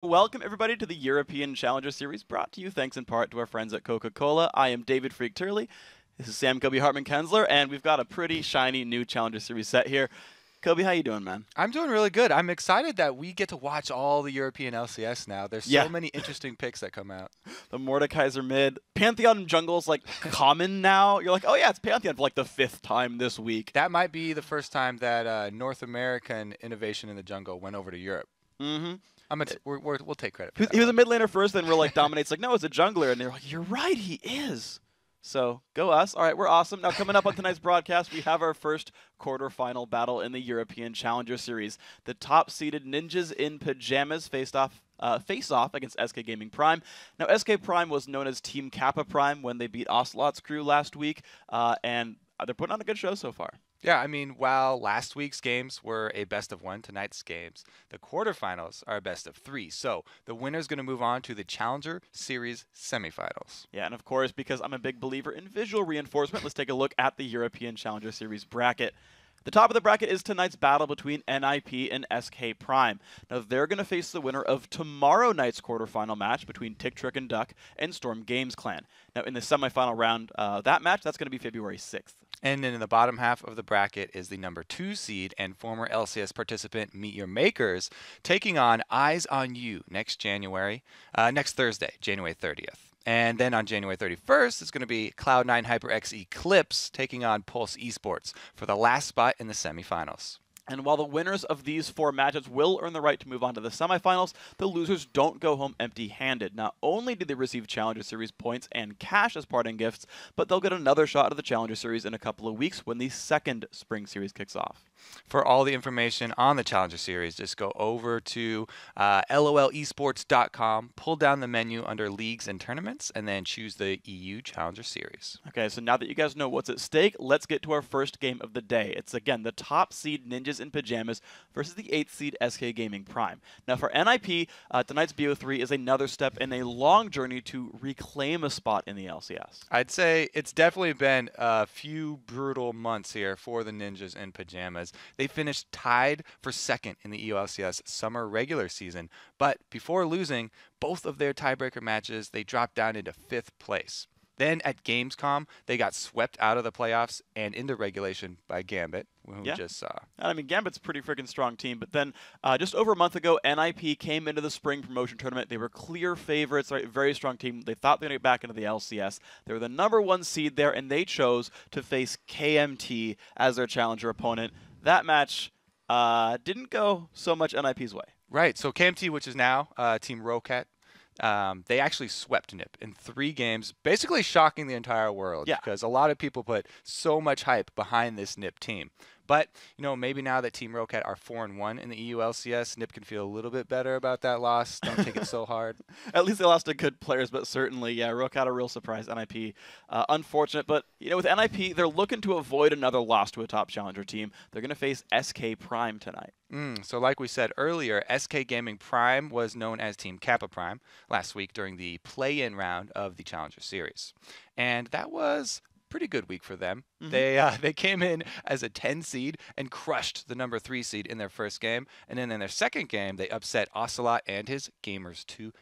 Welcome, everybody, to the European Challenger Series, brought to you thanks in part to our friends at Coca-Cola. I am David Freak Turley. This is Sam Kobe Hartman-Kensler, and we've got a pretty shiny new Challenger Series set here. Kobe, how you doing, man? I'm doing really good. I'm excited that we get to watch all the European LCS now. There's so many interesting picks that come out. The Mordekaiser mid. Pantheon jungle's like common now. You're like, oh yeah, it's Pantheon for like the 5th time this week. That might be the first time that North American innovation in the jungle went over to Europe. Mm-hmm. We'll take credit for that. He was a mid laner first, then we're like, Dominate's like, no, it's a jungler. And they're like, you're right, he is. So, go us. All right, we're awesome. Now, coming up on tonight's broadcast, we have our first quarterfinal battle in the European Challenger Series. The top-seeded Ninjas in Pajamas face off against SK Gaming Prime. Now, SK Prime was known as Team Kappa Prime when they beat Ocelot's crew last week, and they're putting on a good show so far. Yeah, I mean, while last week's games were a best-of-1, tonight's games, the quarterfinals are a best-of-3. So the winner's going to move on to the Challenger Series semifinals. Yeah, and of course, because I'm a big believer in visual reinforcement, let's take a look at the European Challenger Series bracket. The top of the bracket is tonight's battle between NIP and SK Prime. Now, they're going to face the winner of tomorrow night's quarterfinal match between Tick, Trick, and Duck and Storm Games Clan. Now, in the semifinal round, that match, that's going to be February 6th. And then in the bottom half of the bracket is the number 2 seed and former LCS participant Meet Your Makers taking on Eyes on You next Thursday, January 30th. And then on January 31st, it's going to be Cloud9 HyperX Eclipse taking on Pulse Esports for the last spot in the semifinals. And while the winners of these 4 matches will earn the right to move on to the semifinals, the losers don't go home empty-handed. Not only do they receive Challenger Series points and cash as parting gifts, but they'll get another shot at the Challenger Series in a couple of weeks when the second Spring Series kicks off. For all the information on the Challenger Series, just go over to lolesports.com, pull down the menu under Leagues and Tournaments, and then choose the EU Challenger Series. Okay, so now that you guys know what's at stake, let's get to our first game of the day. It's, again, the top seed Ninjas in Pajamas versus the 8th seed SK Gaming Prime. Now, for NIP, tonight's BO3 is another step in a long journey to reclaim a spot in the LCS. I'd say it's definitely been a few brutal months here for the Ninjas in Pajamas. They finished tied for 2nd in the EULCS summer regular season, but before losing both of their tiebreaker matches, they dropped down into 5th place. Then at Gamescom, they got swept out of the playoffs and into regulation by Gambit, who we just saw. I mean, Gambit's a pretty freaking strong team, but then just over a month ago, NIP came into the spring promotion tournament. They were clear favorites, right? Very strong team. They thought they were going to get back into the LCS. They were the number 1 seed there, and they chose to face KMT as their challenger opponent. That match didn't go so much NIP's way. Right. So KMT, which is now Team Ro8, they actually swept NIP in 3 games, basically shocking the entire world because a lot of people put so much hype behind this NIP team. But, you know, maybe now that Team Ro8 are 4-1 in the EU LCS, NIP can feel a little bit better about that loss. Don't take it so hard. At least they lost to good players, but certainly, yeah, Ro8 a real surprise. NIP, unfortunate. But, you know, with NIP, they're looking to avoid another loss to a top challenger team. They're going to face SK Prime tonight. So like we said earlier, SK Gaming Prime was known as Team Kappa Prime last week during the play-in round of the Challenger Series. And that was pretty good week for them. They came in as a 10 seed and crushed the number 3 seed in their first game, and then in their second game they upset Ocelot and his Gamers 2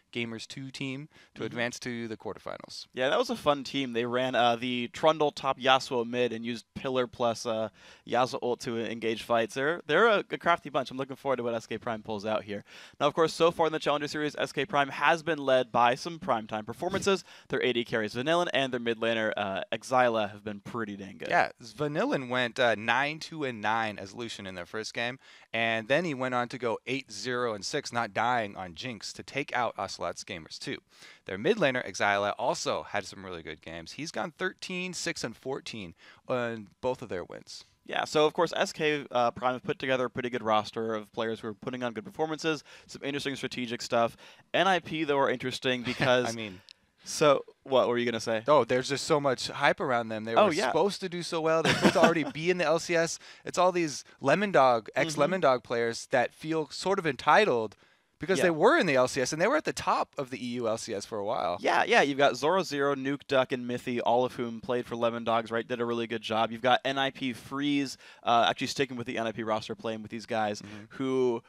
team to advance to the quarterfinals. Yeah, that was a fun team. They ran the Trundle top Yasuo mid and used Pillar plus Yasuo ult to engage fights. They're a crafty bunch. I'm looking forward to what SK Prime pulls out here. Now, of course, so far in the Challenger Series, SK Prime has been led by some primetime performances. Their AD carries Vanillin and their mid laner Exila have been pretty dang good. Yeah, Vanillin went 9-2-9 as Lucian in their first game, and then he went on to go 8-0-6, not dying on Jinx to take out Ocelot's Gamers 2. Their mid laner, Exila, also had some really good games. He's gone 13-6-14 on both of their wins. Yeah, so of course SK Prime have put together a pretty good roster of players who are putting on good performances, some interesting strategic stuff. NIP, though, are interesting because... I mean... So, what were you going to say? Oh, there's just so much hype around them. They were supposed to do so well. They're supposed to already be in the LCS. It's all these Lemon Dog, ex-Lemon Dog players that feel sort of entitled because they were in the LCS, and they were at the top of the EU LCS for a while. Yeah, you've got Zoro0, Nuke, Duck, and Mithy, all of whom played for Lemon Dogs, right? Did a really good job. You've got NIP Freeze, actually sticking with the NIP roster, playing with these guys, who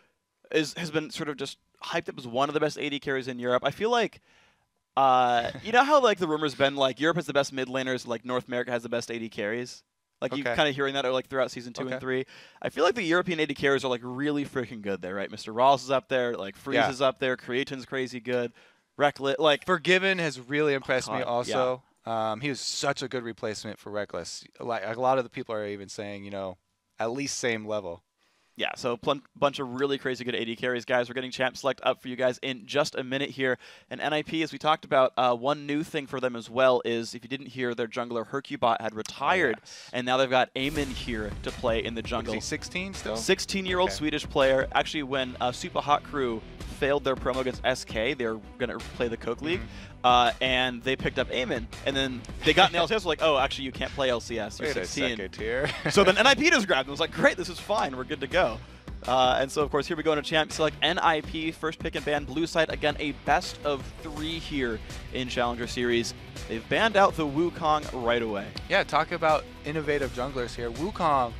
has been sort of just hyped up as one of the best AD carries in Europe. I feel like, you know how like the rumor's been like Europe has the best mid laners, like North America has the best AD carries? Like you kind of hearing that like throughout season 2 and 3. I feel like the European AD carries are like really freaking good there, right? Mr. Rawls is up there, like Freeze is up there, Creaton's crazy good, Reckless, like Forgiven has really impressed me also. He was such a good replacement for Reckless. Like a lot of the people are even saying, you know, at least same level. Yeah, so bunch of really crazy good AD carries, guys. We're getting Champ Select up for you guys in just a minute here. And NIP, as we talked about, one new thing for them as well is, if you didn't hear, their jungler Hercubot had retired, and now they've got Eamon here to play in the jungle. Is he 16 still? 16-year-old Swedish player. Actually, when Super Hot Crew failed their promo against SK, they were going to play the Coke League, and they picked up Eamon. And then they got in the LCS, like, oh, actually, you can't play LCS. You're Wait 16. a second here. So then NIP just grabbed him. I was like, great, this is fine. We're good to go. And so, of course, here we go into Champ Select. NIP, first pick and ban. Blue side, again, a best of 3 here in Challenger Series. They've banned out the Wukong right away. Yeah, talk about innovative junglers here. Wukong,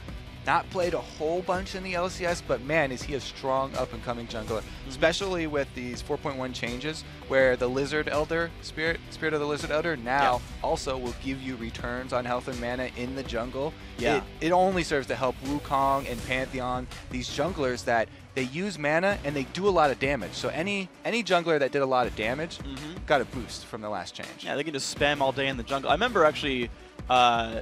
not played a whole bunch in the LCS, but man, is he a strong up-and-coming jungler, especially with these 4.1 changes, where the Lizard Elder, Spirit of the Lizard Elder, now also will give you returns on health and mana in the jungle. Yeah. It only serves to help Wukong and Pantheon, these junglers that they use mana and they do a lot of damage. So any jungler that did a lot of damage got a boost from the last change. Yeah, they can just spam all day in the jungle. I remember actually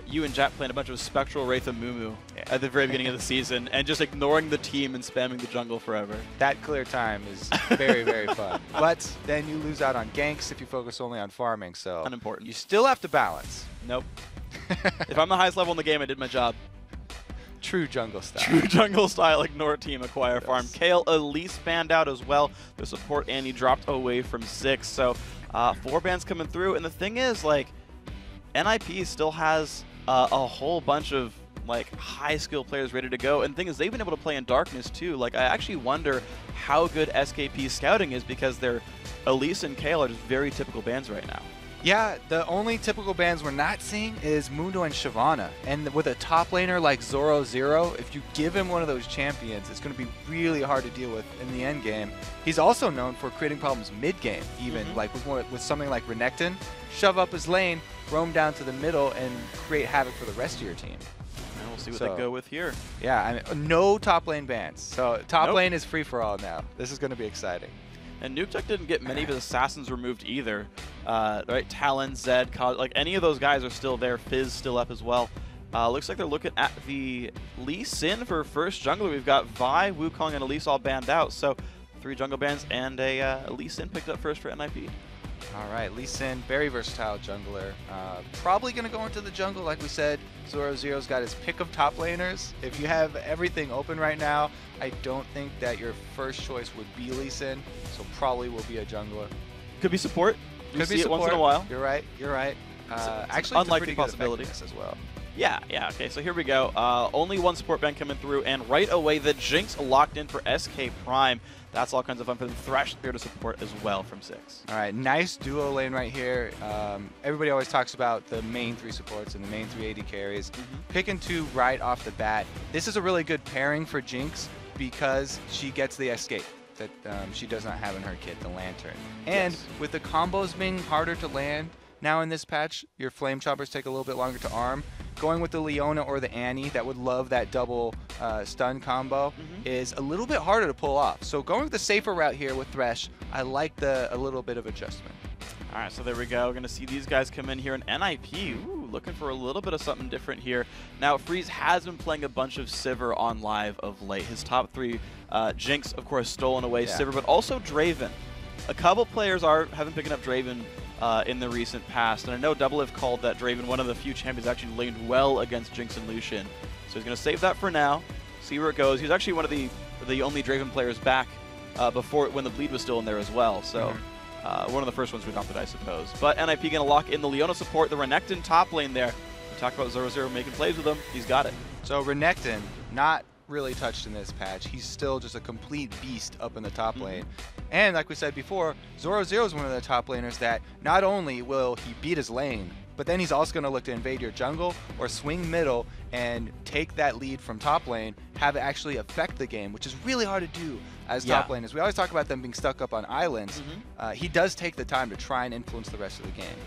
you and Jack playing a bunch of Spectral Wraith and Mumu at the very beginning of the season and just ignoring the team and spamming the jungle forever. That clear time is very, very fun. But then you lose out on ganks if you focus only on farming, so unimportant. You still have to balance. Nope. If I'm the highest level in the game, I did my job. True jungle style. True jungle style, ignore team, acquire farm. Kale Elise banned out as well. The support Annie dropped away from 6. So 4 bans coming through. And the thing is, like, NIP still has a whole bunch of like high skill players ready to go. And the thing is, they've been able to play in darkness too. Like, I actually wonder how good SKP scouting is, because their Elise and Kale are just very typical bans right now. Yeah, the only typical bans we're not seeing is Mundo and Shyvana. And with a top laner like Zoro0, if you give him one of those champions, it's going to be really hard to deal with in the end game. He's also known for creating problems mid-game, even like with something like Renekton. Shove up his lane, roam down to the middle, and create havoc for the rest of your team. And we'll see what they go with here. Yeah, I mean, no top lane bans. So top lane is free for all now. This is going to be exciting. And Nukeduck didn't get many of his assassins removed either. Right, Talon, Zed, like any of those guys are still there. Fizz still up as well. Looks like they're looking at the Lee Sin for first jungler. We've got Vi, Wukong, and Elise all banned out. So 3 jungle bans and a Lee Sin picked up first for NIP. All right, Lee Sin, very versatile jungler. Probably going to go into the jungle, like we said. Zoro0's got his pick of top laners. If you have everything open right now, I don't think that your first choice would be Lee Sin, so probably will be a jungler. Could be support. Could be see support. it once in a while. You're right. You're right. Actually, unlikely possibility as well. Yeah. Okay. So here we go. Only 1 support ban coming through, and right away the Jinx locked in for SK Prime. That's all kinds of fun for them. Thresh there to support as well from 6. All right, nice duo lane right here. Everybody always talks about the main 3 supports and the main 3 AD carries. Picking 2 right off the bat. This is a really good pairing for Jinx because she gets the escape that she does not have in her kit, the Lantern. And with the combos being harder to land now in this patch, your Flame Choppers take a little bit longer to arm. Going with the Leona or the Annie that would love that double stun combo is a little bit harder to pull off. So going with the safer route here with Thresh, I like a little bit of adjustment. All right, so there we go. We're going to see these guys come in here in NIP. Ooh, looking for a little bit of something different here. Now, Freeze has been playing a bunch of Sivir on live of late. His top 3, Jinx, of course, stolen away Sivir, but also Draven. A couple players have been picking up Draven in the recent past, and I know Double have called that Draven one of the few champions actually laned well against Jinx and Lucian. So he's going to save that for now, see where it goes. He's actually one of the only Draven players back before when the bleed was still in there as well. So one of the first ones we adopted, I suppose. But NIP going to lock in the Leona support, the Renekton top lane there. We talked about Zoro0 making plays with him. He's got it. So Renekton, not really touched in this patch. He's still just a complete beast up in the top lane. And like we said before, Zoro0 is one of the top laners that not only will he beat his lane but then he's also going to look to invade your jungle or swing middle and take that lead from top lane, have it actually affect the game, which is really hard to do as top laners. We always talk about them being stuck up on islands. He does take the time to try and influence the rest of the game.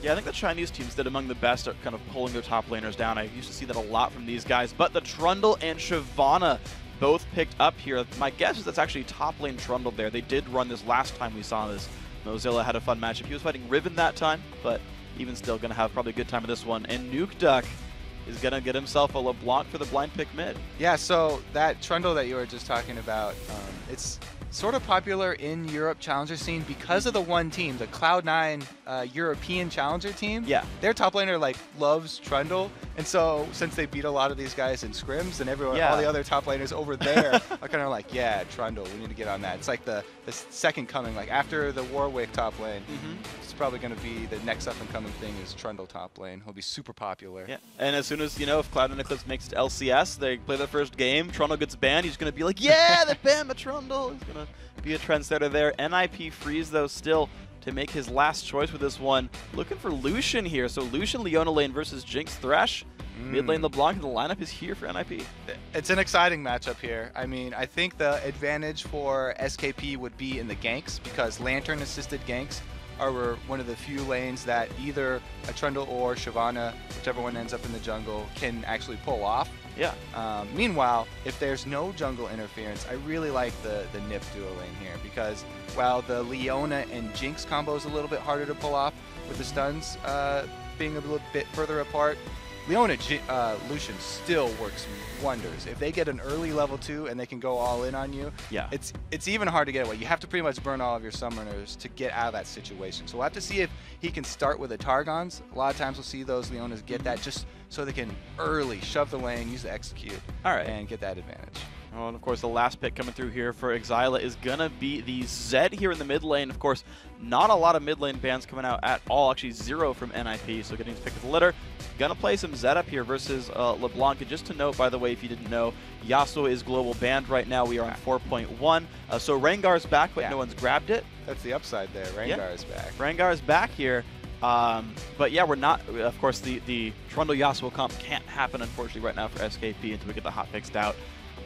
Yeah, I think the Chinese teams did among the best at kind of pulling their top laners down. I used to see that a lot from these guys, but the Trundle and Shyvana both picked up here. My guess is that's actually top lane Trundle there. They did run this last time we saw this. Mozilla had a fun matchup. He was fighting Riven that time, but even still going to have probably a good time with this one. And Nuke Duck is going to get himself a LeBlanc for the blind pick mid. Yeah, so that Trundle that you were just talking about, it's sort of popular in Europe Challenger scene because of the one team, the Cloud9 European Challenger team. Yeah. Their top laner like loves Trundle, and so since they beat a lot of these guys in scrims, and everyone, all the other top laners over there are kind of like, yeah, Trundle, we need to get on that. It's like the second coming, like after the Warwick top lane. It's probably going to be the next up and coming thing is Trundle top lane. He'll be super popular. Yeah, and as soon as, you know, if Cloud9 Eclipse makes it to LCS, they play their first game, Trundle gets banned, he's going to be like, yeah, they banned my Trundle. He's going to be a trendsetter there. NIP freeze, though, still to make his last choice with this one. Looking for Lucian here. So Lucian, Leona lane versus Jinx Thresh. Mid lane LeBlanc, and the lineup is here for NIP. It's an exciting matchup here. I mean, I think the advantage for SKP would be in the ganks, because Lantern-assisted ganks are one of the few lanes that either a Trundle or Shyvana, whichever one ends up in the jungle, can actually pull off. Yeah. Meanwhile, if there's no jungle interference, I really like the Nip duo lane here, because while the Leona and Jinx combo is a little bit harder to pull off with the stuns being a little bit further apart, Leona Lucian still works wonders. If they get an early level 2 and they can go all in on you, it's even hard to get away. You have to pretty much burn all of your summoners to get out of that situation. So we'll have to see if he can start with the Targons. A lot of times we'll see those Leonas get that just so they can early shove the lane, use the execute, and get that advantage. Oh, and of course, the last pick coming through here for Exila is going to be the Zed here in the mid lane. Of course, not a lot of mid lane bans coming out at all. Actually, 0 from NIP, so getting his pick of the litter. Going to play some Zed up here versus LeBlanc. And just to note, by the way, if you didn't know, Yasuo is global banned right now. We are on 4.1. So Rengar's back, but no one's grabbed it. That's the upside there. Rengar's back. Rengar's back here. But yeah, we're not, of course, the Trundle Yasuo comp can't happen, unfortunately, right now for SKP until we get the hot picks out.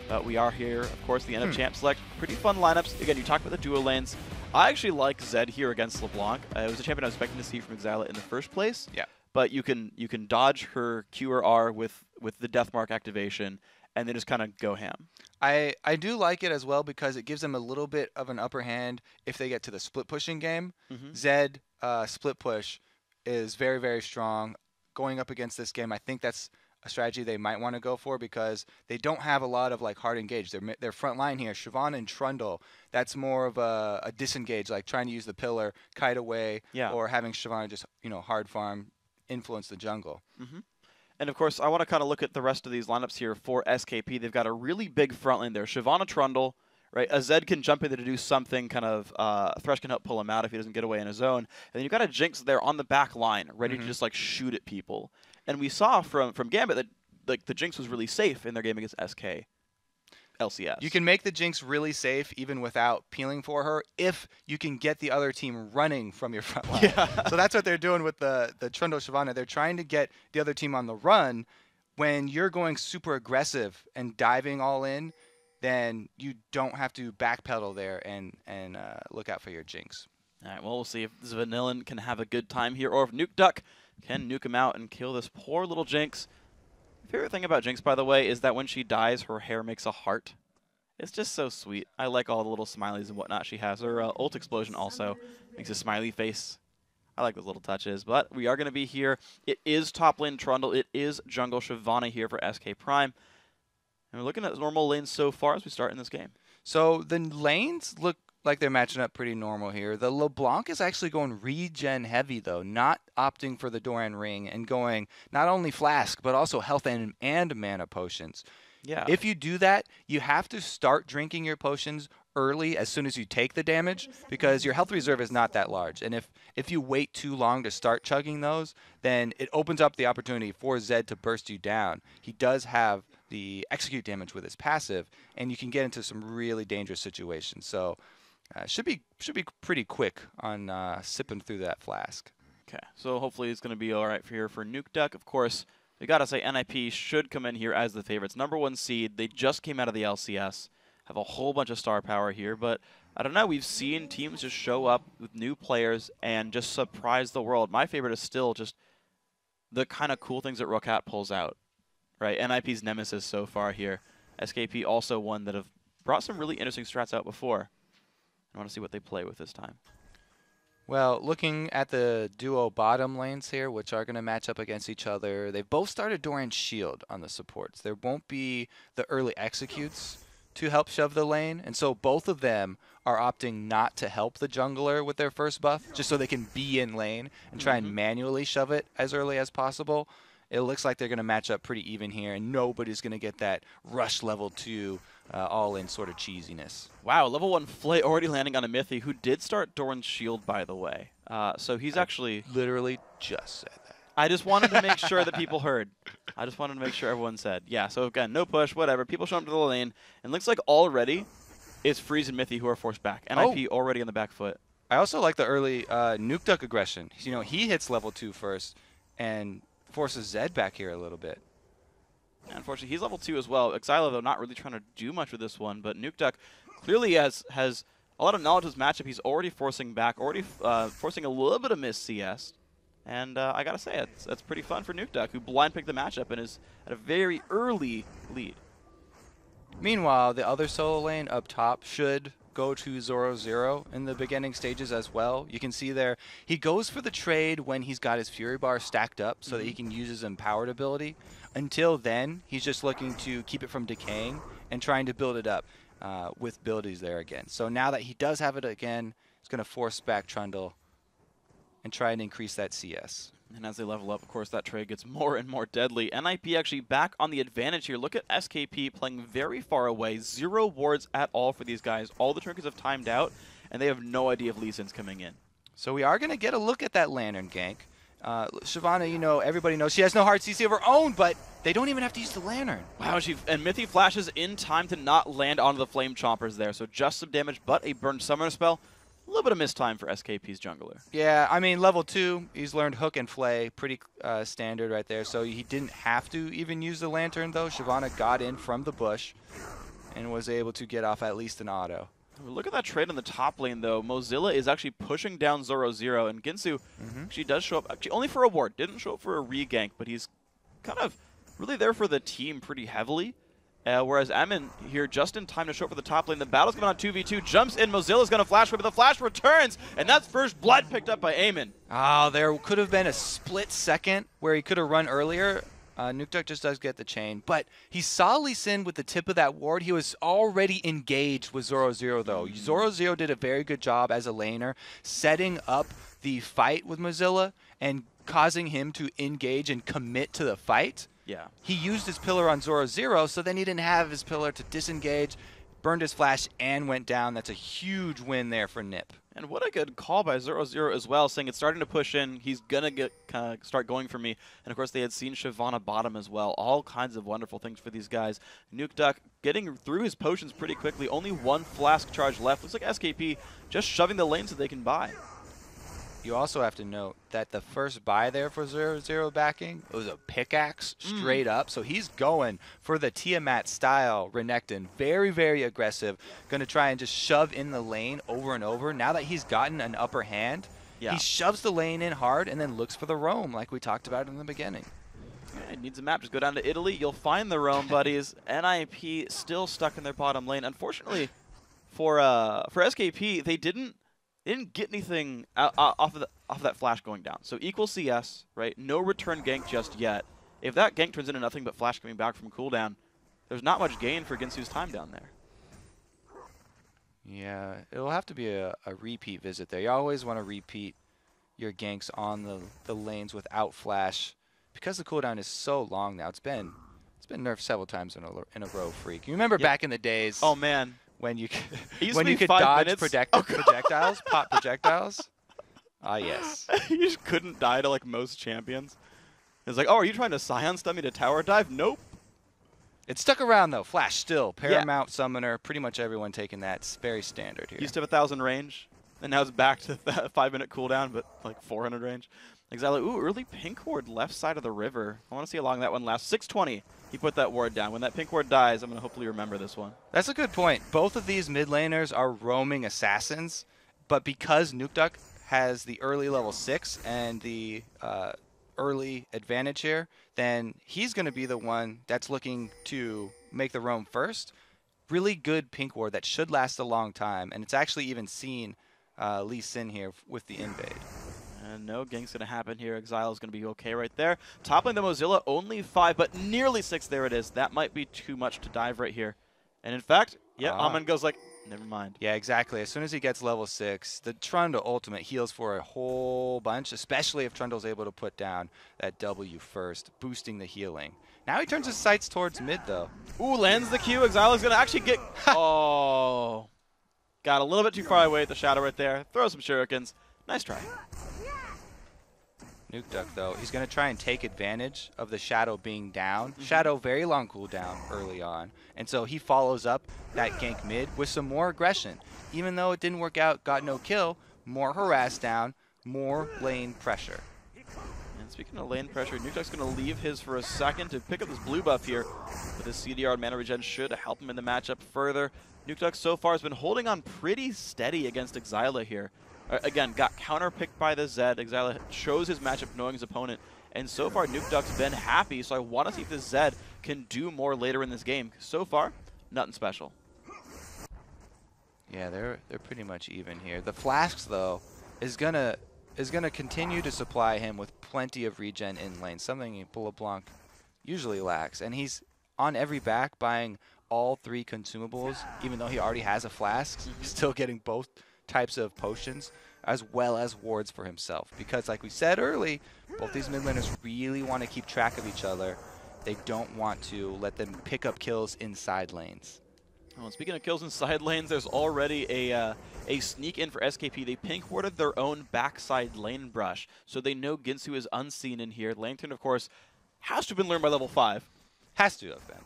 But we are here, of course, the end of Champ Select. Pretty fun lineups. Again, you talked about the duo lanes. I actually like Zed here against LeBlanc. It was a champion I was expecting to see from Exila in the first place. Yeah. But you can dodge her Q or R with the Deathmark activation, and then just kind of go ham. I do like it as well because it gives them a little bit of an upper hand if they get to the split pushing game. Zed split push is very, very strong. Going up against this game, I think that's a strategy they might want to go for because they don't have a lot of like hard engage. Their front line here, Shyvana and Trundle, that's more of a disengage, like trying to use the pillar, kite away, or having Shyvana just hard farm, influence the jungle. And of course, I want to kind of look at the rest of these lineups here for SKP. They've got a really big front lane there. Shyvana Trundle, right? A Zed can jump in there to do something, kind of Thresh can help pull him out if he doesn't get away in his own. And then you've got a Jinx there on the back line, ready to just like shoot at people. And we saw from Gambit that like the Jinx was really safe in their game against SK LCS. You can make the Jinx really safe even without peeling for her if you can get the other team running from your front line. So that's what they're doing with the Trundle Shyvana. They're trying to get the other team on the run. When you're going super aggressive and diving all in, then you don't have to backpedal there and look out for your Jinx. All right, well, we'll see if Vanillin can have a good time here, or if Nuke Duck can nuke him out and kill this poor little Jinx. My favorite thing about Jinx, by the way, is that when she dies, her hair makes a heart. It's just so sweet. I like all the little smileys and whatnot she has. Her ult explosion also makes a smiley face. I like those little touches. But we are going to be here. It is top lane Trundle. It is jungle Shyvana here for SK Prime. And we're looking at normal lanes so far as we start in this game. So the lanes look like they're matching up pretty normal here. The LeBlanc is actually going regen heavy, though, not opting for the Doran Ring and going not only Flask, but also health and mana potions. Yeah. If you do that, you have to start drinking your potions early as soon as you take the damage because your health reserve is not that large. And if you wait too long to start chugging those, then it opens up the opportunity for Zed to burst you down. He does have the execute damage with his passive, and you can get into some really dangerous situations. So should be pretty quick on sipping through that Flask. Okay, so hopefully it's going to be all right for here for Nuke Duck. Of course, we got to say NIP should come in here as the favorites. #1 seed. They just came out of the LCS. Have a whole bunch of star power here, but I don't know. We've seen teams just show up with new players and just surprise the world. My favorite is still just the kind of cool things that Ro8 pulls out, right? NIP's nemesis so far here. SKP also one that have brought some really interesting strats out before. I want to see what they play with this time. Well, looking at the duo bottom lanes here, which are going to match up against each other, they've both started Doran's shield on the supports. There won't be the early executes to help shove the lane, and so both of them are opting not to help the jungler with their first buff, just so they can be in lane and try and manually shove it as early as possible. It looks like they're going to match up pretty even here, and nobody's going to get that rush level 2 all-in sort of cheesiness. Wow, level 1 Flay already landing on a Mythy, who did start Doran's shield, by the way. So he's actually... literally just said that. I just wanted to make sure that people heard. I just wanted to make sure everyone said. Yeah, so again, no push, whatever. People show up to the lane, and looks like already it's Freeze and Mythy who are forced back. NIP already on the back foot. I also like the early Nuke Duck aggression. You know, he hits level 2 first and forces Zed back here a little bit. Unfortunately, he's level 2 as well. Xylo, though, not really trying to do much with this one, but Nuke Duck clearly has a lot of knowledge of this matchup. He's already forcing back, already forcing a little bit of miss CS. And I got to say, that's pretty fun for Nuke Duck, who blind picked the matchup and is at a very early lead. Meanwhile, the other solo lane up top should go to Zoro0 in the beginning stages as well. You can see there, he goes for the trade when he's got his Fury Bar stacked up so that he can use his Empowered ability. Until then, he's just looking to keep it from decaying and trying to build it up with abilities there again. So now that he does have it again, he's going to force back Trundle and try and increase that CS. And as they level up, of course, that trade gets more and more deadly. NIP actually back on the advantage here. Look at SKP playing very far away. 0 wards at all for these guys. All the trinkets have timed out, and they have no idea if Lee Sin's coming in. So we are going to get a look at that Lantern gank. Shyvana, you know, everybody knows she has no hard CC of her own, but they don't even have to use the Lantern. Wow, and Mythy flashes in time to not land onto the Flame Chompers there. So just some damage, but a burned Summoner spell. A little bit of missed time for SKP's jungler. Yeah, I mean, level 2, he's learned Hook and Flay, pretty standard right there. So he didn't have to even use the Lantern, though. Shyvana got in from the bush and was able to get off at least an auto. Look at that trade in the top lane, though. Mozilla is actually pushing down Zoro0, and Ginsu actually does show up, actually only for a ward. Didn't show up for a re-gank, but he's kind of really there for the team pretty heavily. Whereas Amin here just in time to show up for the top lane. The battle's going on 2v2. Jumps in. Mozilla's going to flash away, but the flash returns, and that's first blood picked up by Amin. Oh, there could have been a split second where he could have run earlier. Nuke Duck just does get the chain, but he saw Lee Sin with the tip of that ward. He was already engaged with Zoro0, though. Zoro0 did a very good job as a laner, setting up the fight with Mozilla and causing him to engage and commit to the fight. Yeah. He used his pillar on Zoro0, so then he didn't have his pillar to disengage, burned his flash, and went down. That's a huge win there for Nip. And what a good call by Zoro0 as well, saying it's starting to push in. He's going to start going for me. And, of course, they had seen Shyvana bottom as well. All kinds of wonderful things for these guys. Nuke Duck getting through his potions pretty quickly. Only 1 flask charge left. Looks like SKP just shoving the lane so they can buy. You also have to note that the first buy there for Zoro0 backing, it was a pickaxe straight up. So he's going for the Tiamat style Renekton. Very, very aggressive. Going to try and just shove in the lane over and over. Now that he's gotten an upper hand, he shoves the lane in hard and then looks for the roam like we talked about in the beginning. It needs a map. Just go down to Italy. You'll find the roam, buddies. NIP still stuck in their bottom lane. Unfortunately, for SKP, they didn't get anything off of that flash going down. So equal CS, right? No return gank just yet. If that gank turns into nothing but flash coming back from cooldown, there's not much gain for Ginsu's time down there. Yeah, it'll have to be a repeat visit there. You always want to repeat your ganks on the lanes without flash because the cooldown is so long now. It's been nerfed several times in a row, Freak. You remember back in the days? Oh man. When you could dodge projectiles, pop projectiles. Ah, yes. You just couldn't die to like most champions. It's like, oh, are you trying to Scion stun me to tower dive? Nope. It stuck around though. Flash still, Paramount Summoner, pretty much everyone taking that. It's very standard here. Used to have 1,000 range. And now it's back to that 5-minute cooldown, but like 400 range. Exile, ooh, early pink ward left side of the river. I want to see how long that one lasts. 620, he put that ward down. When that pink ward dies, I'm going to hopefully remember this one. That's a good point. Both of these mid laners are roaming assassins, but because Nukeduck has the early level 6 and the early advantage here, then he's going to be the one that's looking to make the roam first. Really good pink ward that should last a long time, and it's actually even seen Lee Sin here with the invade. And no gank's going to happen here. Exile is going to be okay right there. Top lane the Mozilla, only 5, but nearly 6. There it is. That might be too much to dive right here. And in fact, yeah, Amon goes like, never mind. Yeah, exactly. As soon as he gets level 6, the Trundle ultimate heals for a whole bunch, especially if Trundle's able to put down that W first, boosting the healing. Now he turns his sights towards mid, though. Ooh, lands the Q. Exile is going to actually get... Oh. Got a little bit too far away with the shadow right there. Throw some shurikens. Nice try. Nukeduck, though, he's going to try and take advantage of the Shadow being down. Shadow, very long cooldown early on. And so he follows up that gank mid with some more aggression. Even though it didn't work out, got no kill, more harass down, more lane pressure. And speaking of lane pressure, Nukeduck's going to leave his for a second to pick up this blue buff here. But this CDR and mana regen should help him in the matchup further. Nukeduck so far has been holding on pretty steady against Exila here. Again, got counter-picked by the Zed. Exila chose his matchup knowing his opponent. And so far, Nukeduck's been happy, so I want to see if the Zed can do more later in this game. So far, nothing special. Yeah, they're pretty much even here. The Flasks, though, is gonna continue to supply him with plenty of regen in lane, something LeBlanc usually lacks. And he's on every back buying all 3 consumables, even though he already has a flask. He's still getting both types of potions as well as wards for himself, because like we said early, both these mid laners really want to keep track of each other. They don't want to let them pick up kills inside lanes. Oh, and speaking of kills inside lanes, there's already a sneak in for SKP. They pink warded their own backside lane brush, so they know Ginsu is unseen in here. Lantern, of course, has to have been learned by level 5. Has to have been.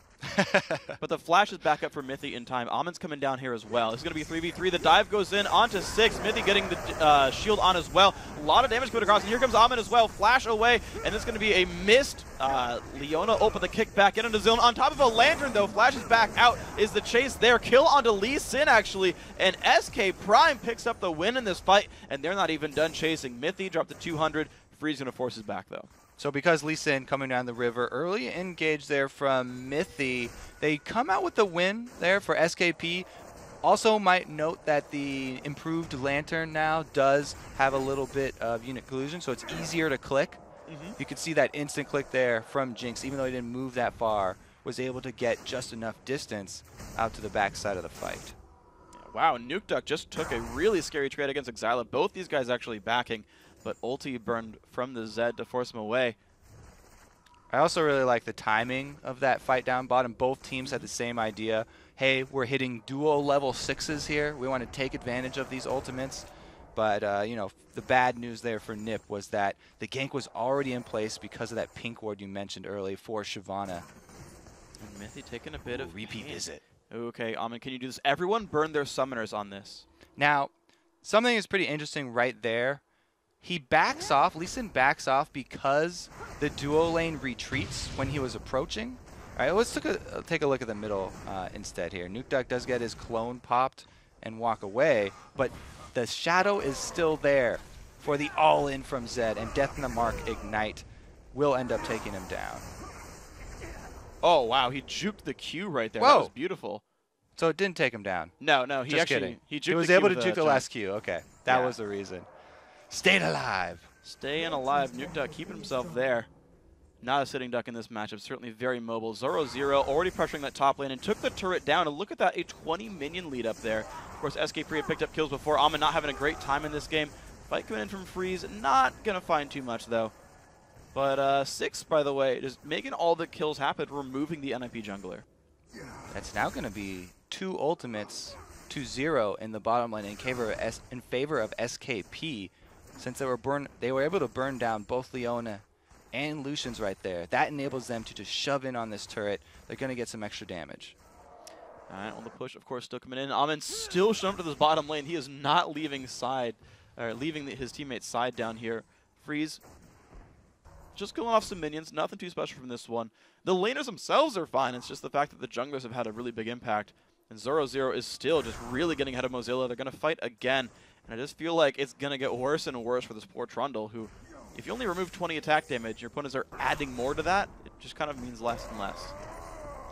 But the flash is back up for Mithy in time. Amon's coming down here as well. It's going to be 3v3. The dive goes in onto 6. Mithy getting the shield on as well. A lot of damage going across. And here comes Amon as well. Flash away. And this is going to be a missed Leona open the kick back into zone. On top of a lantern, though. Flash is back out. Is the chase there? Kill onto Lee Sin, actually. And SK Prime picks up the win in this fight. And they're not even done chasing. Mithy dropped to 200. Free's going to force his back, though. So because Lee Sin coming down the river, early engage there from Mithy, they come out with the win there for SKP. Also might note that the improved Lantern now does have a little bit of unit collusion, so it's easier to click. You could see that instant click there from Jinx, even though he didn't move that far, was able to get just enough distance out to the backside of the fight. Wow, Nukeduck just took a really scary trade against Exila. Both these guys actually backing, but ulti burned from the Zed to force him away. I also really like the timing of that fight down bottom. Both teams had the same idea. Hey, we're hitting duo level 6s here. We want to take advantage of these ultimates. But, you know, the bad news there for Nip was that the gank was already in place because of that pink ward you mentioned early for Shyvana. And Mithy taking a bit of repeat visit. Okay, Amon, can you do this? Everyone burn their summoners on this. Now, something is pretty interesting right there. He backs off, Lee Sin backs off because the duo lane retreats when he was approaching. All right, let's take a look at the middle instead here. Nukeduck does get his clone popped and walk away, but the shadow is still there for the all-in from Zed, and Death in the Mark Ignite will end up taking him down. Oh, wow, he juked the Q right there. Whoa. That was beautiful. So it didn't take him down? No, he Just actually kidding. He was able to juke the last Q. Okay, that was the reason. Stayed alive. Staying alive. Nukeduck keeping himself there. Not a sitting duck in this matchup. Certainly very mobile. 0-0 already pressuring that top lane and took the turret down. And look at that, a 20 minion lead up there. Of course, SKP had picked up kills before. Amon not having a great time in this game. Fight coming in from Freeze. Not going to find too much, though. But 6, by the way, just making all the kills happen, removing the NIP jungler. That's now going to be 2 ultimates to 0 in the bottom lane in favor of SKP. Since they were able to burn down both Leona and Lucian's right there. That enables them to just shove in on this turret. They're going to get some extra damage. All right, well, the push, of course, still coming in. Amin still showing up to this bottom lane. He is not leaving side, or leaving his teammate's side down here. Freeze, just going off some minions. Nothing too special from this one. The laners themselves are fine. It's just the fact that the junglers have had a really big impact. And Ro8 is still just really getting ahead of Mozilla. They're going to fight again. And I just feel like it's going to get worse and worse for this poor Trundle, who, if you only remove 20 attack damage, your opponents are adding more to that. It just kind of means less and less.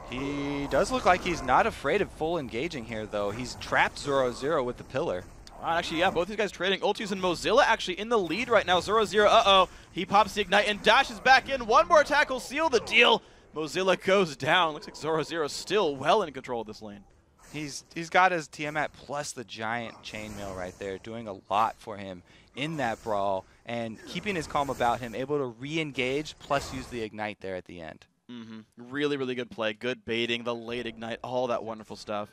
He does look like he's not afraid of full engaging here, though. He's trapped Ro8 with the pillar. Actually, yeah, both these guys trading. Ultius and Mozilla actually in the lead right now. Ro8, uh-oh. He pops the Ignite and dashes back in. One more attack will seal the deal. Mozilla goes down. Looks like Ro8 still well in control of this lane. He's got his Tiamat plus the giant chainmail right there, doing a lot for him in that brawl and keeping his calm about him, able to re-engage plus use the Ignite there at the end. Really, really good play. Good baiting, the late Ignite, all that wonderful stuff.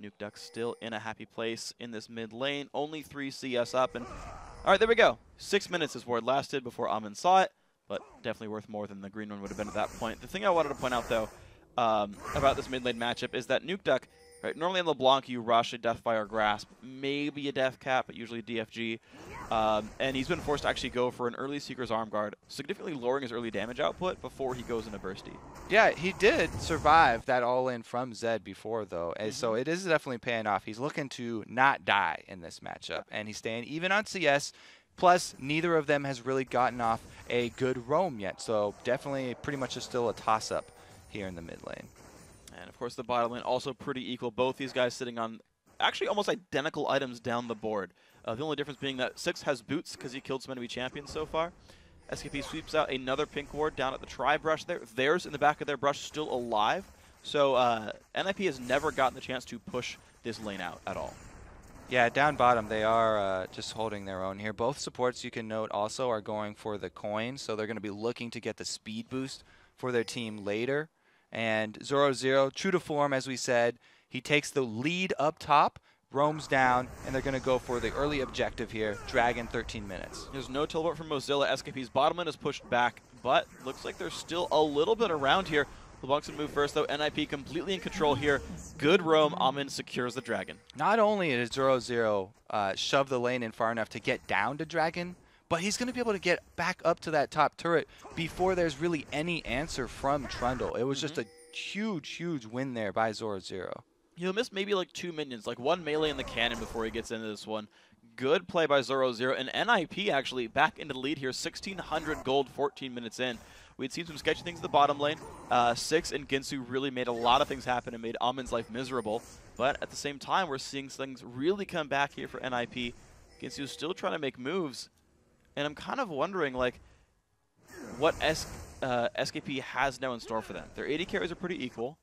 Nukeduck still in a happy place in this mid lane. Only 3 CS up. And all right, there we go. 6 minutes is where it lasted before Amin saw it, but definitely worth more than the green one would have been at that point. The thing I wanted to point out, though, about this mid lane matchup is that Nukeduck, right, normally on LeBlanc you rush a Deathfire Grasp, maybe a Death Cap, but usually DFG. And he's been forced to actually go for an early Seeker's Arm Guard, significantly lowering his early damage output before he goes into Bursty. Yeah, he did survive that all-in from Zed before, though, and so it is definitely paying off. He's looking to not die in this matchup, and he's staying even on CS. Plus, neither of them has really gotten off a good roam yet, so definitely pretty much is still a toss-up here in the mid lane. And, of course, the bottom lane also pretty equal. Both these guys sitting on actually almost identical items down the board. The only difference being that Six has boots because he killed some enemy champions so far. SKP sweeps out another pink ward down at the tri-brush there. Theirs in the back of their brush still alive. So NIP has never gotten the chance to push this lane out at all. Yeah, down bottom, they are just holding their own here. Both supports, you can note, also are going for the coin, so they're going to be looking to get the speed boost for their team later. And Ro8, true to form, as we said, he takes the lead up top, roams down, and they're going to go for the early objective here, Dragon 13 minutes. There's no teleport from Mozilla. SKP's bottom lane is pushed back, but looks like there's still a little bit around here. LeBlanc's going to move first, though. NIP completely in control here. Good roam. Amin secures the Dragon. Not only does Ro8 shove the lane in far enough to get down to Dragon, but he's going to be able to get back up to that top turret before there's really any answer from Trundle. It was just a huge, huge win there by Ro8. He'll miss maybe like 2 minions, like one melee in the cannon before he gets into this one. Good play by Ro8, and NIP actually back into the lead here, 1,600 gold, 14 minutes in. We'd seen some sketchy things in the bottom lane. Six and Ginsu really made a lot of things happen and made Amin's life miserable. But at the same time, we're seeing things really come back here for NIP. Ginsu's still trying to make moves. And I'm kind of wondering, like, what SKP has now in store for them. Their AD carries are pretty equal.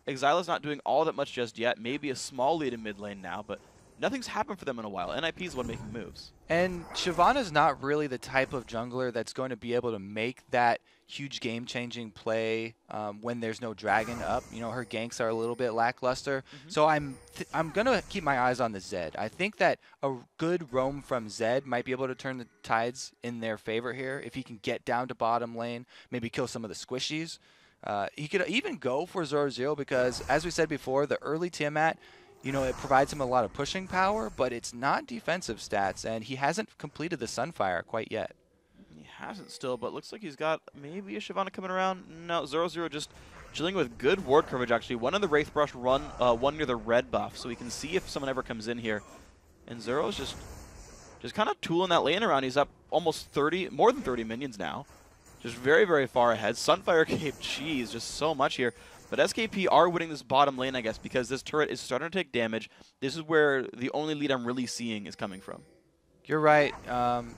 Exila's not doing all that much just yet. Maybe a small lead in mid lane now, but nothing's happened for them in a while. NIP is the one making moves. And Shyvana's not really the type of jungler that's going to be able to make that huge game-changing play when there's no dragon up. You know, her ganks are a little bit lackluster. So I'm going to keep my eyes on the Zed. I think that a good roam from Zed might be able to turn the tides in their favor here. If he can get down to bottom lane, maybe kill some of the squishies. He could even go for Ro8 because, as we said before, the early Tiamat, you know, it provides him a lot of pushing power, but it's not defensive stats, and he hasn't completed the Sunfire quite yet. He hasn't still, but looks like he's got maybe a Shyvana coming around. No, Ro8 just chilling with good ward coverage, actually. One in the Wraith Brush, one near the red buff, so we can see if someone ever comes in here. And Zero's just kind of tooling that lane around. He's up almost more than 30 minions now. Just very, very far ahead. Sunfire Cape, jeez, just so much here. But SKP are winning this bottom lane, I guess, because this turret is starting to take damage. This is where the only lead I'm really seeing is coming from. You're right.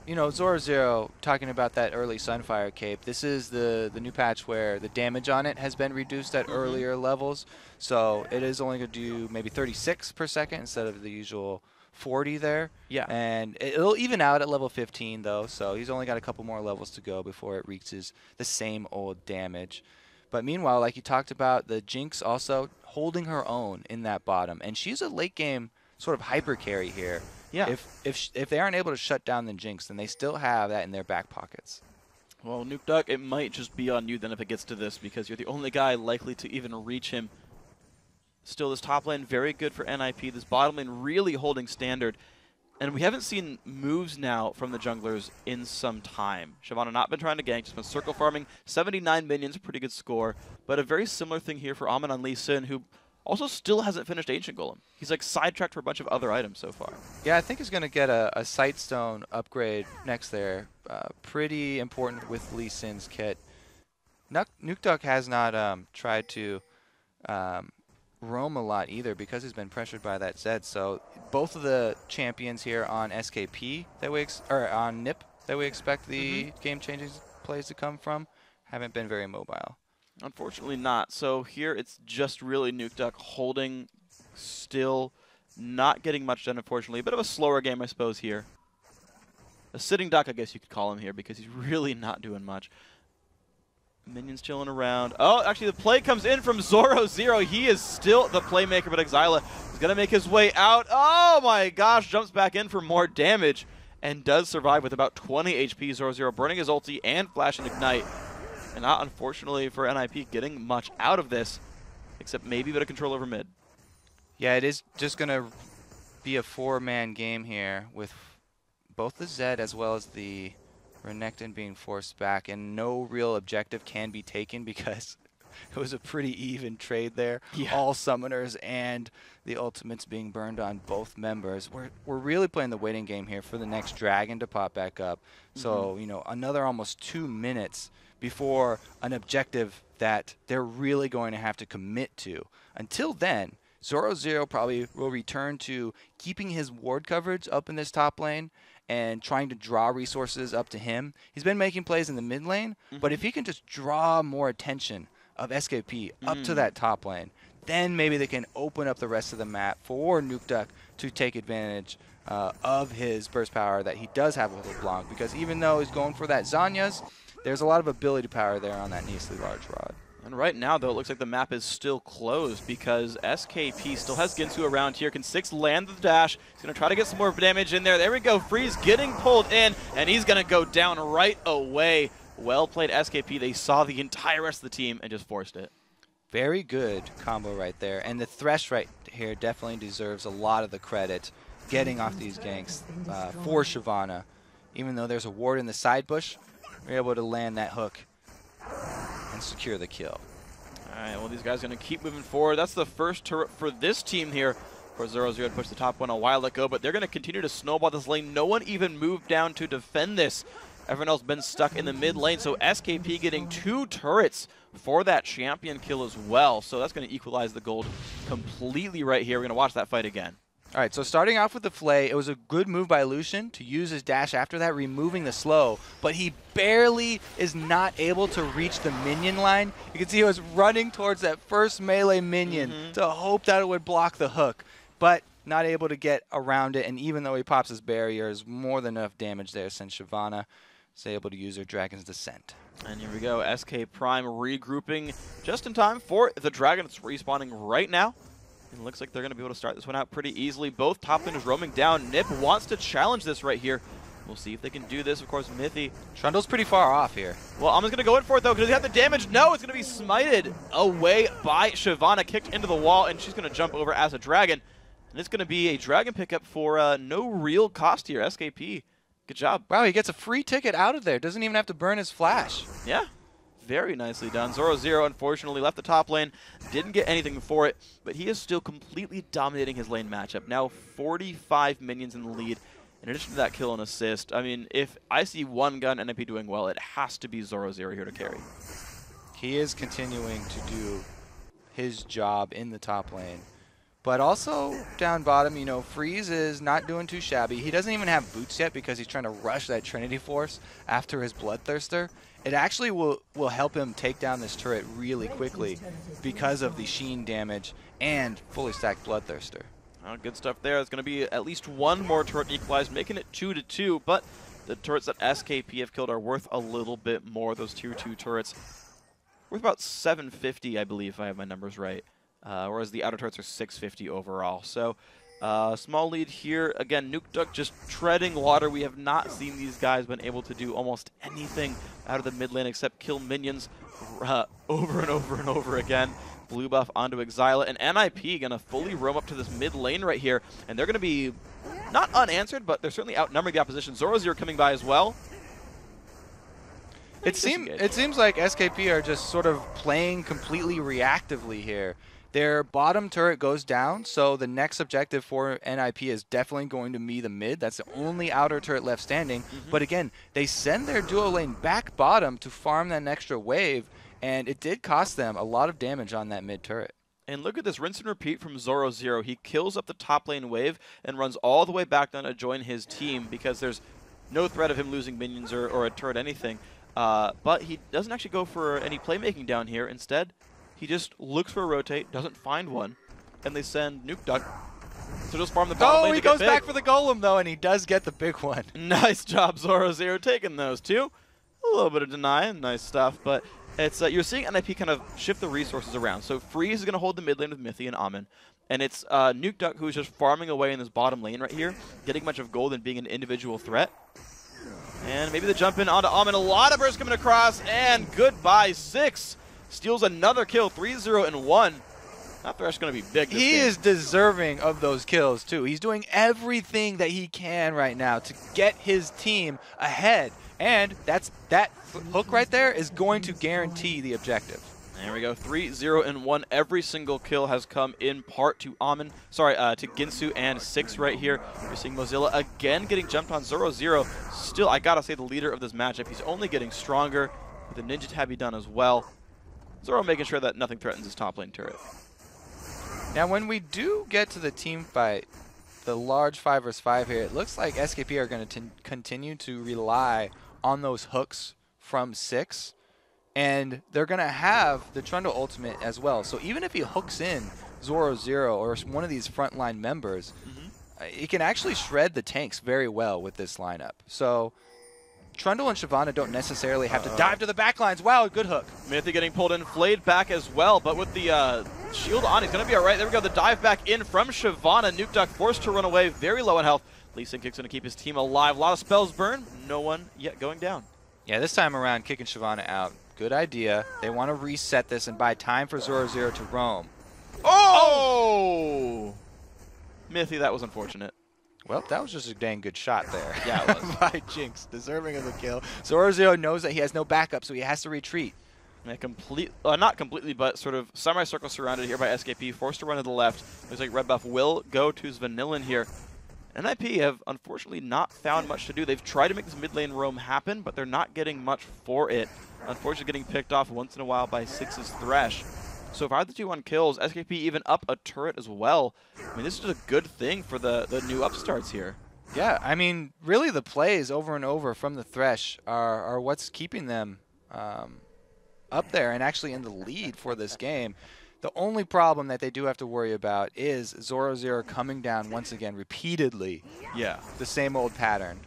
You know, Ro8, talking about that early Sunfire Cape, this is the new patch where the damage on it has been reduced at earlier levels. So it is only going to do maybe 36 per second instead of the usual 40 there. Yeah. And it'll even out at level 15, though, so he's only got a couple more levels to go before it reaches the same old damage. But meanwhile, like you talked about, the Jinx also holding her own in that bottom. And she's a late game sort of hyper carry here. Yeah. If they aren't able to shut down the Jinx, then they still have that in their back pockets. Well, Nukeduck, it might just be on you then if it gets to this, because you're the only guy likely to even reach him. still this top lane very good for NIP. This bottom lane really holding standard. And we haven't seen moves now from the junglers in some time. Shyvana not been trying to gank, just been circle farming. 79 minions, pretty good score. But a very similar thing here for Amin on Lee Sin, who also still hasn't finished Ancient Golem. He's like sidetracked for a bunch of other items so far. Yeah, I think he's going to get a Sightstone upgrade next there. Pretty important with Lee Sin's kit. Nukeduck has not tried to roam a lot either because he's been pressured by that Zed. So both of the champions here on SKP that we on NIP that we expect the game-changing plays to come from haven't been very mobile. Unfortunately not. So here it's just really Nukeduck holding still, not getting much done unfortunately. A bit of a slower game I suppose here. A sitting duck I guess you could call him here because he's really not doing much. Minions chilling around. Oh, actually the play comes in from Ro8. He is still the playmaker, but Exila is going to make his way out. Oh my gosh, jumps back in for more damage and does survive with about 20 HP. Ro8 burning his ulti and flash and ignite. And not unfortunately for NIP getting much out of this, except maybe a bit of control over mid. Yeah, it is just going to be a 4-man game here with both the Zed as well as the Renekton being forced back, and no real objective can be taken because it was a pretty even trade there. Yeah. All summoners and the ultimates being burned on both members. We're really playing the waiting game here for the next dragon to pop back up. So, you know, another almost 2 minutes before an objective that they're really going to have to commit to. Until then, Ro8 probably will return to keeping his ward coverage up in this top lane and trying to draw resources up to him. He's been making plays in the mid lane, but if he can just draw more attention of SKP up to that top lane, then maybe they can open up the rest of the map for Nukeduck to take advantage of his burst power that he does have with LeBlanc, because even though he's going for that Zanya's, there's a lot of ability power there on that Neasly Large Rod. And right now, though, it looks like the map is still closed because SKP still has Ginsu around here. Can Six land the dash? He's going to try to get some more damage in there. There we go. Freeze getting pulled in, and he's going to go down right away. Well played, SKP. They saw the entire rest of the team and just forced it. Very good combo right there. And the Thresh right here definitely deserves a lot of the credit getting off these ganks for Shyvana. Even though there's a ward in the side bush, we're able to land that hook and secure the kill. All right, well, these guys are going to keep moving forward. That's the first turret for this team here. Of course, Ro8 had pushed the top one a while ago, but they're going to continue to snowball this lane. No one even moved down to defend this. Everyone else been stuck in the mid lane, so SKP getting 2 turrets for that champion kill as well. So that's going to equalize the gold completely right here. We're going to watch that fight again. All right, so starting off with the Flay, it was a good move by Lucian to use his dash after that, removing the slow, but he barely is not able to reach the minion line. You can see he was running towards that first melee minion to hope that it would block the hook, but not able to get around it, and even though he pops his barriers, more than enough damage there since Shyvana is able to use her Dragon's Descent. And here we go, SK Prime regrouping just in time for the Dragon. It's respawning right now. It looks like they're going to be able to start this one out pretty easily. Both top laners roaming down. Nip wants to challenge this right here. We'll see if they can do this. Of course, Mithy. Trundle's pretty far off here. Well, I'm just going to go in for it, though, because he have the damage. No, it's going to be smited away by Shyvana, kicked into the wall, and she's going to jump over as a dragon. And it's going to be a dragon pickup for no real cost here. SKP, good job. Wow, he gets a free ticket out of there. Doesn't even have to burn his flash. Yeah. Very nicely done. Ro8 unfortunately left the top lane, didn't get anything for it, but he is still completely dominating his lane matchup. Now 45 minions in the lead. In addition to that kill and assist, I mean, if I see one gun NIP doing well, it has to be Ro8 here to carry. He is continuing to do his job in the top lane. But also down bottom, you know, Freeze is not doing too shabby. He doesn't even have boots yet because he's trying to rush that Trinity Force after his Bloodthirster. It actually will help him take down this turret really quickly because of the Sheen damage and fully stacked Bloodthirster. Oh, good stuff there. It's going to be at least one more turret equalized, making it 2-2, but the turrets that SKP have killed are worth a little bit more. Those tier 2 turrets worth about 750, I believe, if I have my numbers right. Whereas the outer turrets are 650 overall. So Small lead here. Again, Nuke Duck just treading water. We have not seen these guys been able to do almost anything out of the mid lane except kill minions over and over and over again. Blue buff onto Exila, and NIP going to fully roam up to this mid lane right here, and they're going to be not unanswered, but they're certainly outnumbering the opposition. Zoro8 coming by as well. It seems like SKP are just sort of playing completely reactively here. Their bottom turret goes down, so the next objective for NIP is definitely going to be the mid. That's the only outer turret left standing. But again, they send their duo lane back bottom to farm that extra wave, and it did cost them a lot of damage on that mid turret. And look at this rinse and repeat from Zoro8. He kills up the top lane wave and runs all the way back down to join his team because there's no threat of him losing minions or a turret, anything. But he doesn't actually go for any playmaking down here. Instead, he just looks for a rotate, doesn't find one, and they send Nuke Duck to just farm the bottom lane. He goes back for the golem, though, and he does get the big one. Nice job, Zoro8, taking those two. A little bit of deny, nice stuff, but it's you're seeing NIP kind of shift the resources around. So Freeze is going to hold the mid lane with Mithy and Amin, and it's Nuke Duck who's just farming away in this bottom lane right here, getting a bunch of gold and being an individual threat. And maybe the jump in onto Amin. A lot of bursts coming across, and goodbye, 6. Steals another kill, 3-0 and 1. That Thresh is going to be big this He game. is deserving of those kills, too. He's doing everything that he can right now to get his team ahead. And that hook right there is going to guarantee the objective. There we go, 3-0 and 1. Every single kill has come in part to Amin, to Ginsu and 6 right here. You're seeing Mozilla again getting jumped on. Zoro8, still, I gotta say, the leader of this matchup. He's only getting stronger with the Ninja Tabby done as well. Zoro making sure that nothing threatens his top lane turret. Now, when we do get to the team fight, the large 5 vs 5 here, it looks like SKP are going to continue to rely on those hooks from 6. And they're going to have the Trundle ultimate as well. So even if he hooks in Zoro8 or one of these frontline members, he can actually shred the tanks very well with this lineup. So Trundle and Shyvana don't necessarily have to dive to the backlines. Wow, good hook. Mithy getting pulled in, flayed back as well, but with the shield on, he's going to be all right. There we go, the dive back in from Shyvana. Nuke Duck forced to run away, very low in health. Lee Sin-Kik's going to keep his team alive. A lot of spells burn, no one yet going down. Yeah, this time around, kicking Shyvana out. Good idea. They want to reset this and buy time for Zoro8 to roam. Oh! Mithy, that was unfortunate. Well, that was just a dang good shot there. Yeah, it was. By Jinx, deserving of the kill. Zoro8 knows that he has no backup, so he has to retreat. Yeah, not completely, but sort of semi-circle surrounded here by SKP, forced to run to the left. Looks like red buff will go to Vanillin here. NIP have unfortunately not found much to do. They've tried to make this mid lane roam happen, but they're not getting much for it. Unfortunately, getting picked off once in a while by 6's Thresh. So 5-2-1 kills, SKP even up a turret as well. I mean, this is a good thing for the new upstarts here. Yeah, I mean, really the plays over and over from the Thresh are what's keeping them up there and actually in the lead for this game. The only problem that they do have to worry about is Zoro8 coming down once again repeatedly. Yeah. The same old pattern.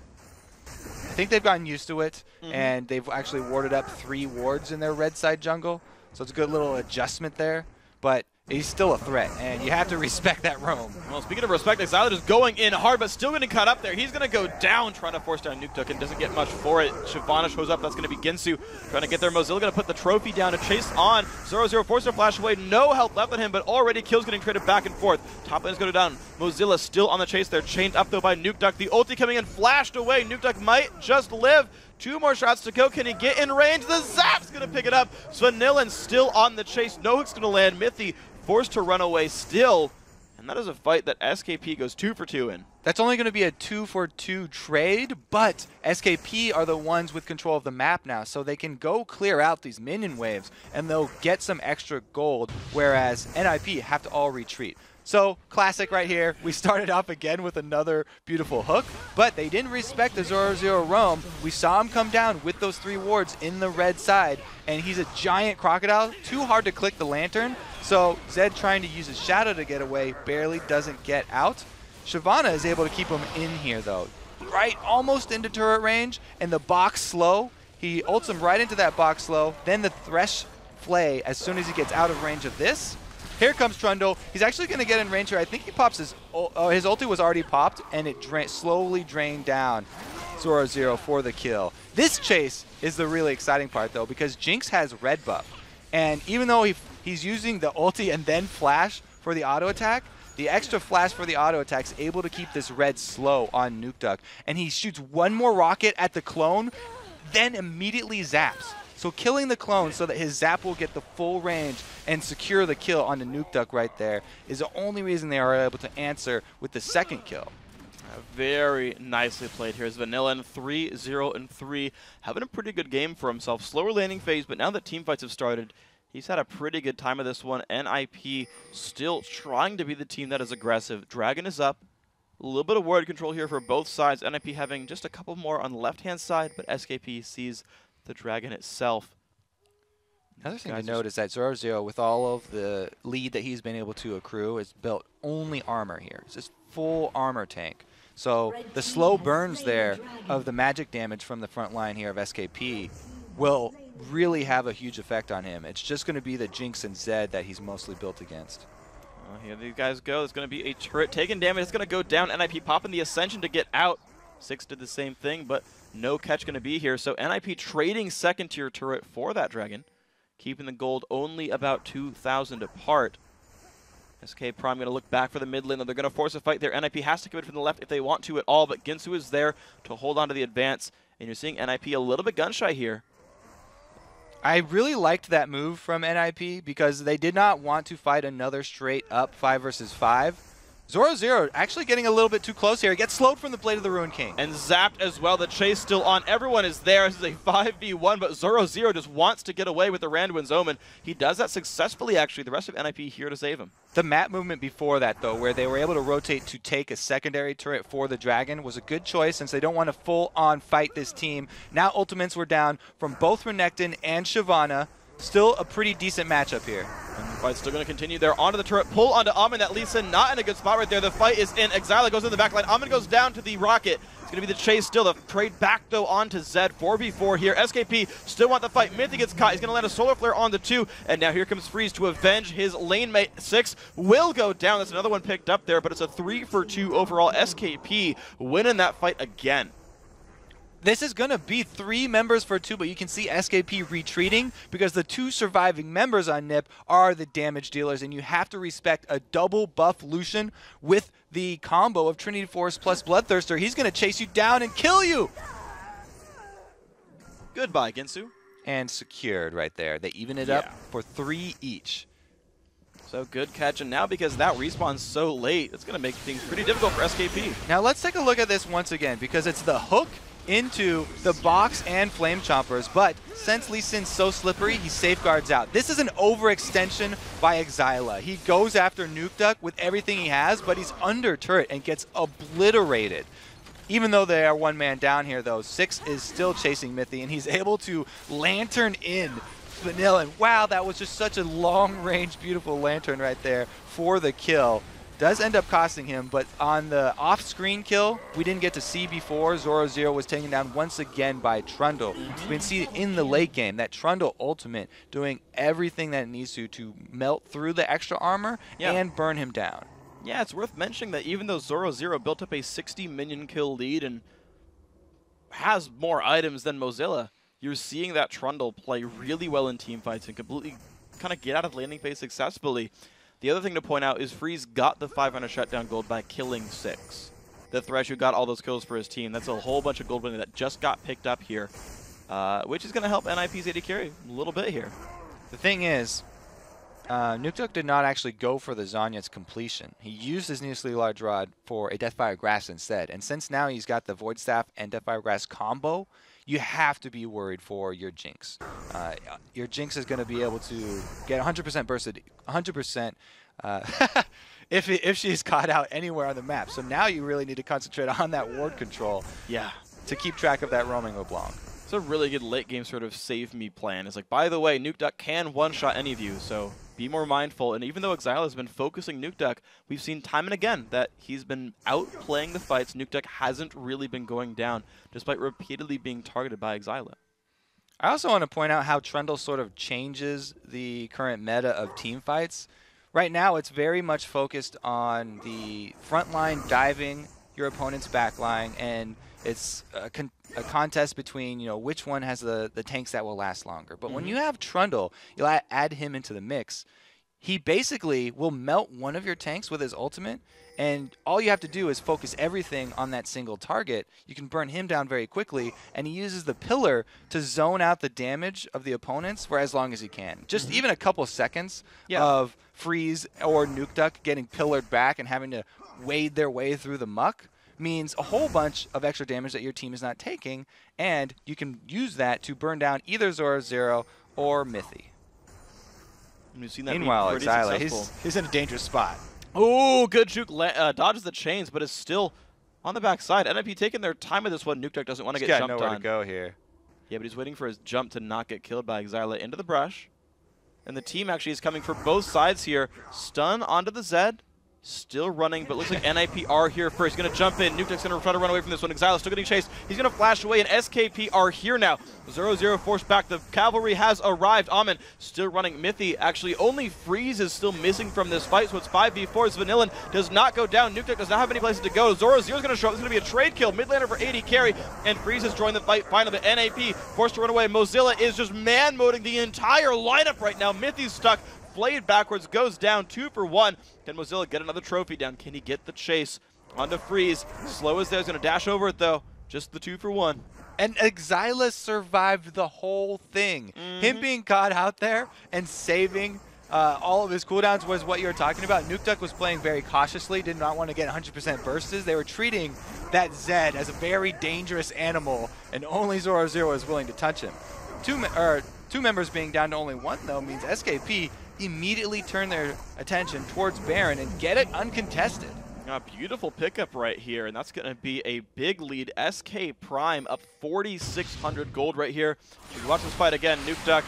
I think they've gotten used to it, and they've actually warded up 3 wards in their red side jungle. So it's a good little adjustment there. But he's still a threat, and you have to respect that roam. Well, speaking of respect, Exila just going in hard, but still getting caught up there. He's going to go down, trying to force down Nuke Duck, and doesn't get much for it. Shyvana shows up. That's going to be Ginsu trying to get there. Mozilla going to put the trophy down to chase on. Zoro8 forced to flash away. No health left on him, but already kills getting traded back and forth. Top lane is going down. Mozilla still on the chase there. Chained up, though, by Nuke Duck. The ulti coming in, flashed away. Nuke Duck might just live. 2 more shots to go. Can he get in range? The Zap's going to pick it up. Vanillin still on the chase. No hook's going to land. Mithy forced to run away still. And that is a fight that SKP goes 2 for 2 in. That's only going to be a 2-for-2 trade, but SKP are the ones with control of the map now, so they can go clear out these minion waves, and they'll get some extra gold, whereas NIP have to all retreat. So, classic right here. We started off again with another beautiful hook, but they didn't respect the Zoro8 roam. We saw him come down with those 3 wards in the red side, and he's a giant crocodile. Too hard to click the lantern, so Zed trying to use his shadow to get away barely doesn't get out. Shyvana is able to keep him in here, though. Right almost into turret range, and the box slow. He ults him right into that box slow, then the Thresh Flay as soon as he gets out of range of this. Here comes Trundle. He's actually going to get in range here. I think he pops his ulti was already popped, and it slowly drained down Zoro8 for the kill. This chase is the really exciting part, though, because Jinx has red buff. And even though he's using the ulti and then flash for the auto attack, the extra flash for the auto attack is able to keep this red slow on Nukeduck. And he shoots one more rocket at the clone, then immediately zaps. So killing the clone so that his zap will get the full range and secure the kill on the Nukeduck right there is the only reason they are able to answer with the second kill. Very nicely played here as Vanillan 3-0-3, having a pretty good game for himself. Slower landing phase, but now that teamfights have started, he's had a pretty good time of this one. NIP still trying to be the team that is aggressive. Dragon is up. A little bit of ward control here for both sides. NIP having just a couple more on the left-hand side, but SKP sees the Dragon itself. Another thing to note is that Zoro8, with all of the lead that he's been able to accrue, has built only armor here. It's just full armor tank. So the slow burns there of the magic damage from the front line here of SKP will really have a huge effect on him. It's just going to be the Jinx and Zed that he's mostly built against. Here these guys go. There's going to be a turret taking damage. It's going to go down. NIP popping the Ascension to get out. Six did the same thing, but no catch going to be here. So NIP trading second tier turret for that Dragon, keeping the gold only about 2,000 apart. SK Prime going to look back for the mid lane. They're going to force a fight there. NIP has to commit from the left if they want to at all, but Ginsu is there to hold on to the advance. And you're seeing NIP a little bit gun-shy here. I really liked that move from NIP because they did not want to fight another straight up 5 versus 5. Zoro8 actually getting a little bit too close here. He gets slowed from the Blade of the Ruined King. And zapped as well. The chase still on. Everyone is there. This is a 5v1, but Zoro8 just wants to get away with the Randuin's Omen. He does that successfully, actually. The rest of NIP here to save him. The map movement before that, though, where they were able to rotate to take a secondary turret for the Dragon, was a good choice since they don't want to full-on fight this team. Now ultimates were down from both Renekton and Shyvana. Still a pretty decent matchup here. And the fight's still going to continue there. Onto the turret. Pull onto Amin. That leads in not in a good spot right there. The fight is in. Exile goes in the back line. Amin goes down to the rocket. It's going to be the chase still. The trade back, though, onto Zed. 4v4 here. SKP still want the fight. Mythic gets caught. He's going to land a Solar Flare onto 2. And now here comes Freeze to avenge his lane mate. 6 will go down. That's another one picked up there, but it's a 3-for-2 overall. SKP winning that fight again. This is going to be 3 members for 2, but you can see SKP retreating because the 2 surviving members on NIP are the damage dealers, and you have to respect a double buff Lucian with the combo of Trinity Force plus Bloodthirster. He's going to chase you down and kill you! Goodbye, Ginsu. And secured right there. They even it up for 3 each. So good catch, and now because that respawn's so late, it's going to make things pretty difficult for SKP. Now let's take a look at this once again, because it's the hook into the box and Flame Chompers, but since Lee Sin's so slippery, he safeguards out. This is an overextension by Exila. He goes after Nukeduck with everything he has, but he's under turret and gets obliterated. Even though they are 1 man down here, though, 6 is still chasing Mithy, and he's able to lantern in Vanilla. And wow, that was just such a long-range, beautiful lantern right there for the kill. Does end up costing him, but on the off-screen kill, we didn't get to see before. Zoro8 was taken down once again by Trundle. We can see in the late game that Trundle ultimate doing everything that it needs to melt through the extra armor and burn him down. Yeah, it's worth mentioning that even though Zoro8 built up a 60 minion kill lead and has more items than Mozilla, you're seeing that Trundle play really well in teamfights and completely kind of get out of landing phase successfully. The other thing to point out is Freeze got the 500 shutdown gold by killing 6. The Thresh who got all those kills for his team. That's a whole bunch of gold money that just got picked up here, which is going to help NIP's AD carry a little bit here. The thing is, Nukeduck did not actually go for the Zhonya's completion. He used his Needlessly Large Rod for a Deathfire Grass instead. And since now he's got the Void Staff and Deathfire Grass combo, you have to be worried for your Jinx. Your Jinx is going to be able to get 100% bursted, 100% if she's caught out anywhere on the map. So now you really need to concentrate on that ward control to keep track of that roaming LeBlanc. It's a really good late game sort of save me plan. It's like, by the way, Nukeduck can one-shot any of you, so be more mindful. And even though Exile has been focusing Nukeduck, we've seen time and again that he's been outplaying the fights. Nukeduck hasn't really been going down, despite repeatedly being targeted by Exile. I also want to point out how Trundle sort of changes the current meta of team fights. Right now, it's very much focused on the front line diving your opponent's back line, and it's a contest between, you know, which one has the tanks that will last longer. But when you have Trundle, you'll add him into the mix. He basically will melt one of your tanks with his ultimate, and all you have to do is focus everything on that single target. You can burn him down very quickly, and he uses the pillar to zone out the damage of the opponents for as long as he can. Just even a couple seconds of Freeze or Nuke Duck getting pillared back and having to wade their way through the muck means a whole bunch of extra damage that your team is not taking, and you can use that to burn down either Zoro or Mithy. We've seen that. Meanwhile, Xyla, he's in a dangerous spot. Oh, good juke. Dodges the chains, but is still on the backside. NIP taking their time with this one. Nuke Duck doesn't want to get jumped on. He's got nowhere to go here. Yeah, but he's waiting for his jump to not get killed by Xyla into the brush. And the team actually is coming for both sides here. Stun onto the Zed. Still running, but looks like NIP are here first. He's going to jump in. Nuke Duck's going to try to run away from this one. Xyla's still getting chased. He's going to flash away, and SKP are here now. 0-0 forced back. The cavalry has arrived. Amin still running. Mithy, actually, only Freeze is still missing from this fight, so it's 5v4. Vanillin does not go down. Nuke Duck does not have any places to go. 0-0 is going to show up. It's going to be a trade kill. Mid laner for AD carry, and Freeze has joined the fight finally, but NIP forced to run away. Mozilla is just man-moding the entire lineup right now. Mithy's stuck. Flayed backwards, goes down 2 for 1. Can Mozilla get another trophy down? Can he get the chase onto Freeze? Slow as there, he's going to dash over it though. Just the 2 for 1. And Xyla survived the whole thing. Him being caught out there and saving all of his cooldowns was what you were talking about. Nuke Duck was playing very cautiously, did not want to get 100% bursts. They were treating that Zed as a very dangerous animal, and only Zoro was willing to touch him. Two members being down to only 1 though means SKP immediately turn their attention towards Baron and get it uncontested. A beautiful pickup right here, and that's going to be a big lead. SK Prime up 4,600 gold right here. If you watch this fight again, Nuke Duck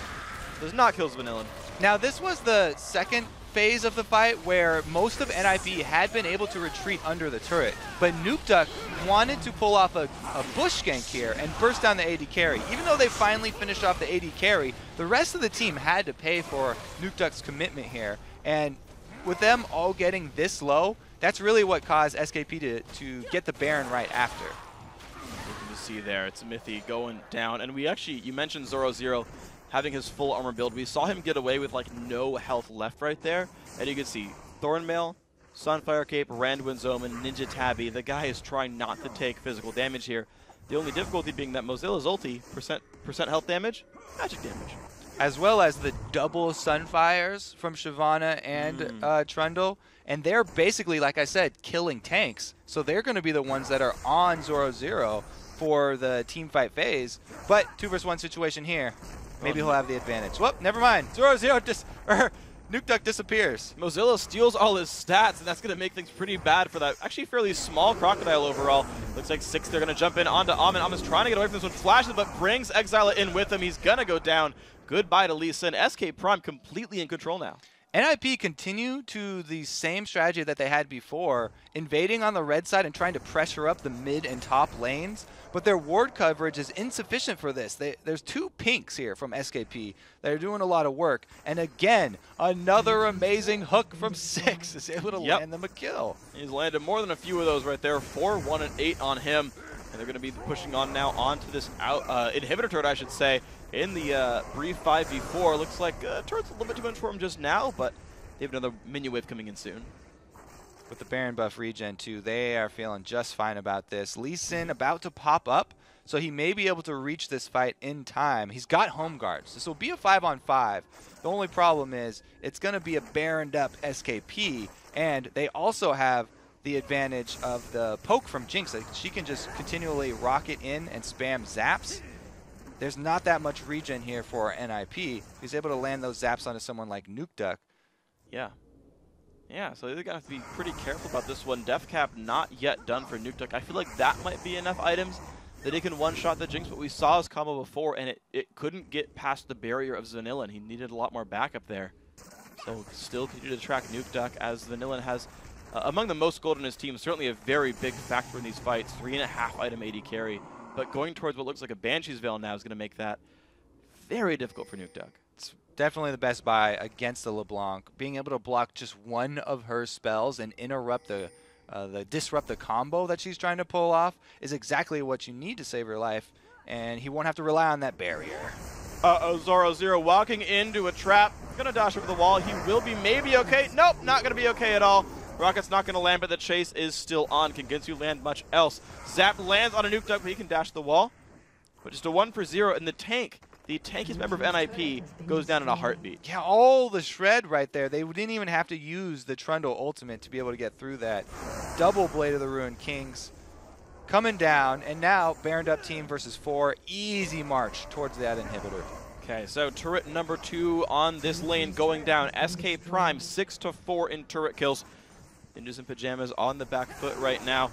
does not kill Vanillin. Now, this was the second phase of the fight where most of NIP had been able to retreat under the turret, but Nuke Duck wanted to pull off a bush gank here and burst down the AD carry. Even though they finally finished off the AD carry, the rest of the team had to pay for Nuke Duck's commitment here, and with them all getting this low, that's really what caused SKP to get the Baron right after. You can see there, it's Mithy going down, and we actually, you mentioned 0-0 having his full armor build. We saw him get away with like no health left right there, and you can see Thornmail, Sunfire Cape, Randuin's Omen, Ninja Tabby. The guy is trying not to take physical damage here. The only difficulty being that Mozilla's ulti, percent health damage, magic damage. As well as the double Sunfires from Shyvana and Trundle. And they're basically, like I said, killing tanks. So they're going to be the ones that are on 0-0 for the team fight phase. But 2 versus 1 situation here. Maybe he'll have the advantage. Whoop, never mind. 0-0 Nuke Duck disappears. Mozilla steals all his stats, and that's going to make things pretty bad for that actually fairly small Crocodile overall. Looks like 6, they're going to jump in onto Amin. Amin's trying to get away from this one, flashes, but brings Xyla in with him. He's going to go down. Goodbye to Lee Sin. SK Prime completely in control now. NIP continue to the same strategy that they had before, invading on the red side and trying to pressure up the mid and top lanes, but their ward coverage is insufficient for this. There's 2 pinks here from SKP that are doing a lot of work, and again, another amazing hook from 6 is able to land them a kill. He's landed more than a few of those right there, 4, 1, and 8 on him, and they're going to be pushing on now onto this inhibitor turret, I should say, in the brief 5v4. Looks like turret's a little bit too much for him just now, but they have another minion wave coming in soon. With the Baron buff regen too, they are feeling just fine about this. Lee Sin about to pop up, so he may be able to reach this fight in time. He's got home guards. This will be a 5-on-5. The only problem is it's going to be a Baroned up SKP, and they also have the advantage of the poke from Jinx. Like, she can just continually rocket in and spam zaps. There's not that much regen here for NIP. He's able to land those zaps onto someone like Nuke Duck. Yeah. Yeah, so they're going to have to be pretty careful about this one. Death Cap not yet done for Nuke Duck. I feel like that might be enough items that he can one-shot the Jinx, but we saw his combo before, and it couldn't get past the barrier of Vanillin. He needed a lot more backup there. So still continue to track Nuke Duck, as Vanillin has, among the most gold in his team, certainly a very big factor in these fights. 3.5 item AD carry. But going towards what looks like a Banshee's Veil now is going to make that very difficult for Nuke Duck. It's Definitely the best buy against the LeBlanc. Being able to block just one of her spells and interrupt the disrupt the combo that she's trying to pull off is exactly what you need to save her life, and he won't have to rely on that barrier. Uh-oh, Zoro walking into a trap. Gonna dash over the wall. He will be maybe okay. Nope, not gonna be okay at all. Rocket's not gonna land, but the chase is still on. Can Ginsu land much else? Zap lands on a nuke duck, but he can dash the wall. But just a 1 for 0, and the tankiest member of NIP, goes down in a heartbeat. Yeah, all the shred right there. They didn't even have to use the Trundle ultimate to be able to get through that. Double Blade of the Ruined Kings coming down, and now Baroned Up team versus 4. Easy march towards that inhibitor. Okay, so turret number 2 on this lane going down. SK Prime 6-4 in turret kills. Ninjas in pajamas on the back foot right now.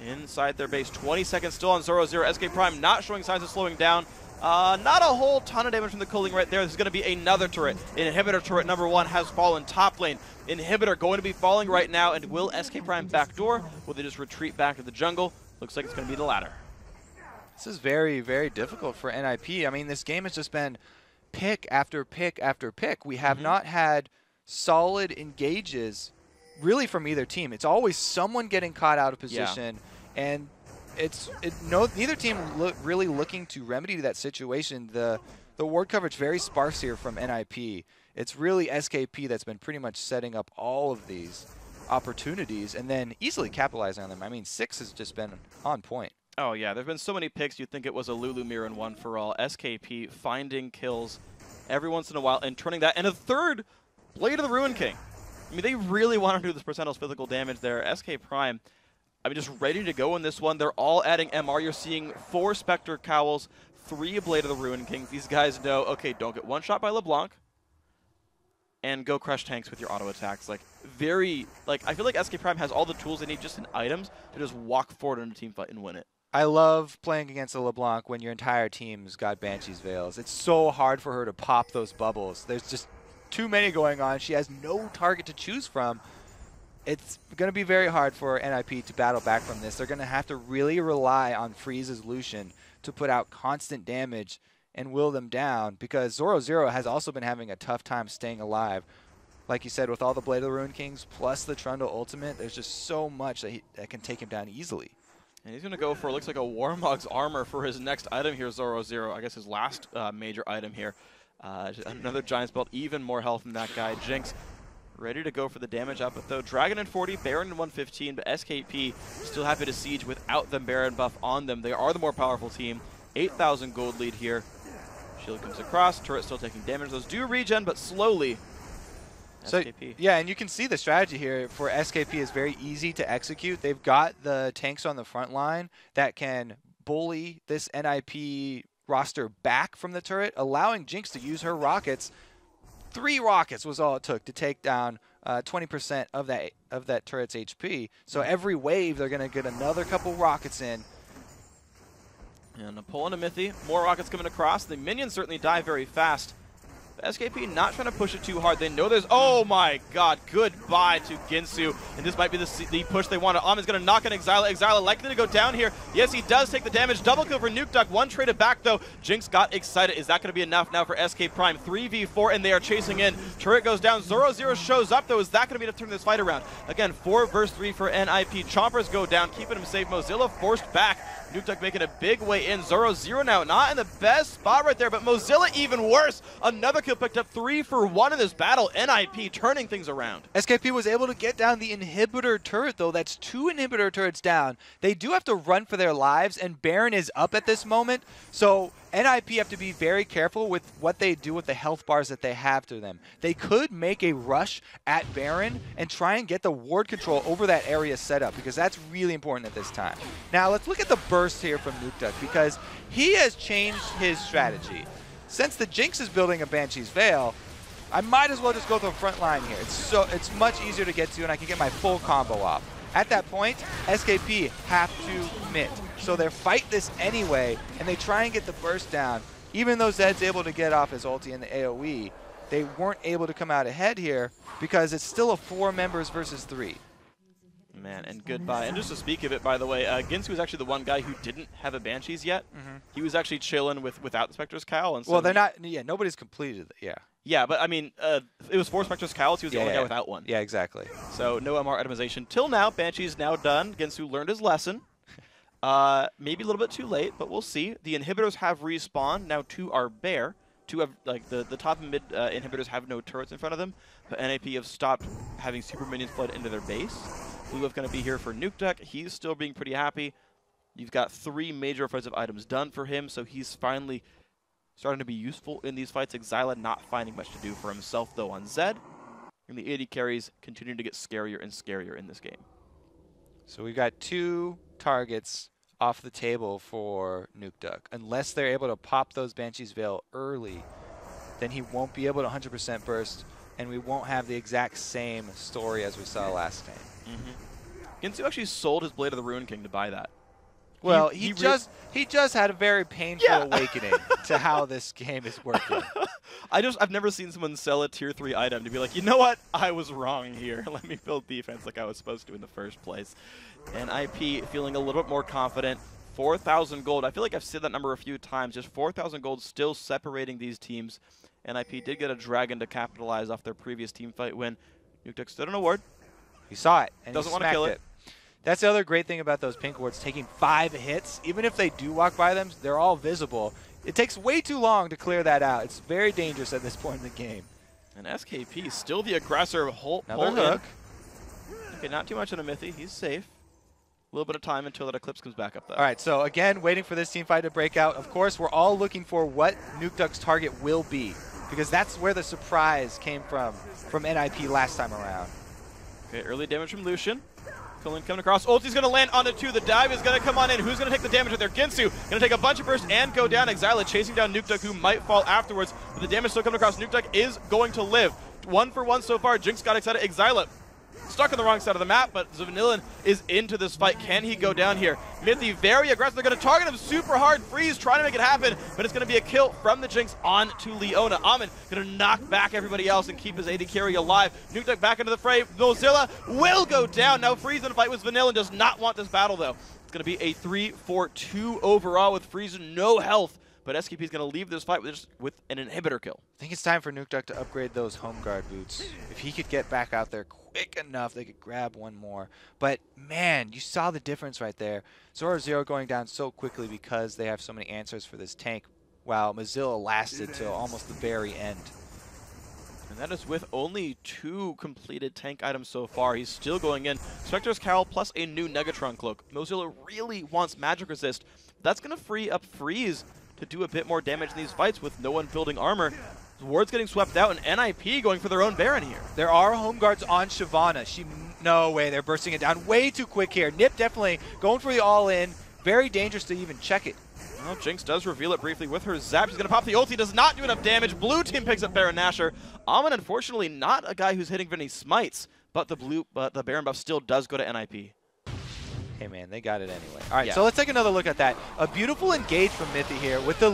Inside their base, 20 seconds still on Zoro. SK Prime not showing signs of slowing down. Not a whole ton of damage from the cooling right there. There's going to be another turret. Inhibitor turret number 1 has fallen top lane. Inhibitor going to be falling right now, and will SK Prime backdoor? Will they just retreat back to the jungle? Looks like it's going to be the latter. This is very, very difficult for NIP. I mean, this game has just been pick after pick after pick. We have not had solid engages really from either team. It's always someone getting caught out of position, and neither team really looking to remedy that situation. The ward coverage very sparse here from NIP. It's really SKP that's been pretty much setting up all of these opportunities and then easily capitalizing on them. I mean, 6 has just been on point. Oh yeah, there have been so many picks you'd think it was a Lulu Mirror in one for all. SKP finding kills every once in a while and turning that, and a third Blade of the Ruined King. I mean, they really want to do this percentile physical damage there. SK Prime, I mean, just ready to go in this one. They're all adding MR. You're seeing 4 Spectre Cowls, 3 Blade of the Ruined Kings. These guys know, okay, don't get one shot by LeBlanc, and go crush tanks with your auto attacks. Like, I feel like SK Prime has all the tools they need just in items to just walk forward in a team fight and win it. I love playing against a LeBlanc when your entire team's got Banshee's Veils. It's so hard for her to pop those bubbles. There's just too many going on. She has no target to choose from. It's going to be very hard for NIP to battle back from this. They're going to have to really rely on Freeze's Lucian to put out constant damage and will them down, because Zoro has also been having a tough time staying alive. Like you said, with all the Blade of the Ruined Kings plus the Trundle ultimate, there's just so much that can take him down easily. And he's going to go for, looks like a Warmog's armor for his next item here, Zoro. I guess his last major item here. Another Giant's Belt, even more health than that guy. Jinx ready to go for the damage output though. Dragon in 40, Baron in 115, but SKP still happy to siege without the Baron buff on them. They are the more powerful team. 8,000 gold lead here. Shield comes across, turret still taking damage. Those do regen, but slowly. SKP. Yeah, and you can see the strategy here for SKP is very easy to execute. They've got the tanks on the front line that can bully this NIP roster back from the turret, allowing Jinx to use her rockets. 3 rockets was all it took to take down 20% of that turret's HP. So every wave, they're going to get another couple rockets in. And a pull into Mithy. More rockets coming across. The minions certainly die very fast. SKP not trying to push it too hard. They know there's... Oh my god, goodbye to Ginsu. And this might be the push they want. Is going to knock in Exila. Exila likely to go down here. Yes, he does take the damage. Double kill for Nuke Duck. One traded back though. Jinx got excited. Is that going to be enough now for SK Prime? 3v4 and they are chasing in. Turret goes down. Zoro shows up though. Is that going to be enough to turn this fight around? Again, 4 versus 3 for NIP. Chompers go down, keeping him safe. Mozilla forced back. Nuke Duck making a big way in. Zoro now not in the best spot right there, but Mozilla even worse. Another kill picked up. 3 for 1 in this battle. NIP turning things around. SKP was able to get down the inhibitor turret though. That's 2 inhibitor turrets down. They do have to run for their lives, and Baron is up at this moment. So NIP have to be very careful with what they do with the health bars that they have to them. They could make a rush at Baron and try and get the ward control over that area set up, because that's really important at this time. Now let's look at the burst here from Nuke Duck, because he has changed his strategy. Since the Jinx is building a Banshee's Veil, I might as well just go to the front line here. It's much easier to get to, and I can get my full combo off. At that point, SKP have to commit. So they fight this anyway, and they try and get the burst down. Even though Zed's able to get off his ulti in the AoE, they weren't able to come out ahead here because it's still a 4 members versus 3. Man, and goodbye. And just to speak of it, by the way, Ginsu was actually the one guy who didn't have a Banshees yet. He was actually chilling without the Spectre's Cowl. And so well, they're not. Yeah, nobody's completed it. Yeah. Yeah, but I mean, it was 4 Spectre's Cowls. He was the only guy without one. Yeah, exactly. So no MR itemization. Till now, Banshee's now done. Ginsu learned his lesson. Maybe a little bit too late, but we'll see. The inhibitors have respawned. Now 2 are bare. 2 have, like, the top and mid inhibitors have no turrets in front of them, but NAP have stopped having super minions flood into their base. Blue Wolf going to be here for Nuke Duck. He's still being pretty happy. You've got 3 major offensive items done for him, so he's finally starting to be useful in these fights. Exila not finding much to do for himself, though, on Zed. And the AD carries continuing to get scarier and scarier in this game. So we've got 2 targets off the table for Nuke Duck. Unless they're able to pop those Banshee's Veil early, then he won't be able to 100% burst, and we won't have the exact same story as we saw last time. Ginsu actually sold his Blade of the Ruin King to buy that. Well, he just had a very painful awakening to how this game is working. I've never seen someone sell a tier 3 item to be like, you know what? I was wrong here. Let me build defense like I was supposed to in the first place. And IP feeling a little bit more confident. 4,000 gold. I feel like I've said that number a few times. Just 4,000 gold still separating these teams. And IP did get a dragon to capitalize off their previous team fight win. Nuke Duck stood an award. He saw it and doesn't want to kill it. That's the other great thing about those pink wards, taking 5 hits. Even if they do walk by them, they're all visible. It takes way too long to clear that out. It's very dangerous at this point in the game. And SKP still the aggressor. Another hook. Okay, not too much on a Mythy. He's safe. A little bit of time until that Eclipse comes back up, though. All right, so again, waiting for this team fight to break out. Of course, we're all looking for what Nuke Duck's target will be, because that's where the surprise came from NIP last time around. Okay, early damage from Lucian. Coming across. Ulti's going to land onto 2. The dive is going to come on in. Who's going to take the damage with their Ginsu? Going to take a bunch of burst and go down. Exila chasing down Nuke Duck, who might fall afterwards. But the damage still coming across. Nuke Duck is going to live. 1 for 1 so far. Jinx got excited. Exila stuck on the wrong side of the map, but Vanillin is into this fight. Can he go down here? Mythy very aggressive. They're going to target him super hard. Freeze trying to make it happen, but it's going to be a kill from the Jinx on to Leona. Amin going to knock back everybody else and keep his AD carry alive. Nuke Duck back into the fray. Mozilla will go down. Now Freeze in a fight with Vanillin. Does not want this battle, though. It's going to be a 3-4-2 overall with Freeze no health. But SKP is going to leave this fight with an inhibitor kill. I think it's time for Nuke Duck to upgrade those home guard boots. If he could get back out there quick enough, they could grab one more. But, man, you saw the difference right there. Zoro Zero going down so quickly because they have so many answers for this tank, while Mozilla lasted till almost the very end. And that is with only 2 completed tank items so far. He's still going in. Spectre's Cowl plus a new Negatron Cloak. Mozilla really wants Magic Resist. That's going to free up Freeze to do a bit more damage in these fights with no one building armor. Ward's getting swept out, and NIP going for their own Baron here. There are home guards on Shyvana. No way, they're bursting it down way too quick here. Nip definitely going for the all-in. Very dangerous to even check it. Well, Jinx does reveal it briefly with her Zap. She's going to pop the ulti. Does not do enough damage. Blue team picks up Baron Nashor. Amin, unfortunately, not a guy who's hitting for any smites, but the Baron buff still does go to NIP. Hey, man, they got it anyway. All right, so let's take another look at that. A beautiful engage from Mythy here with the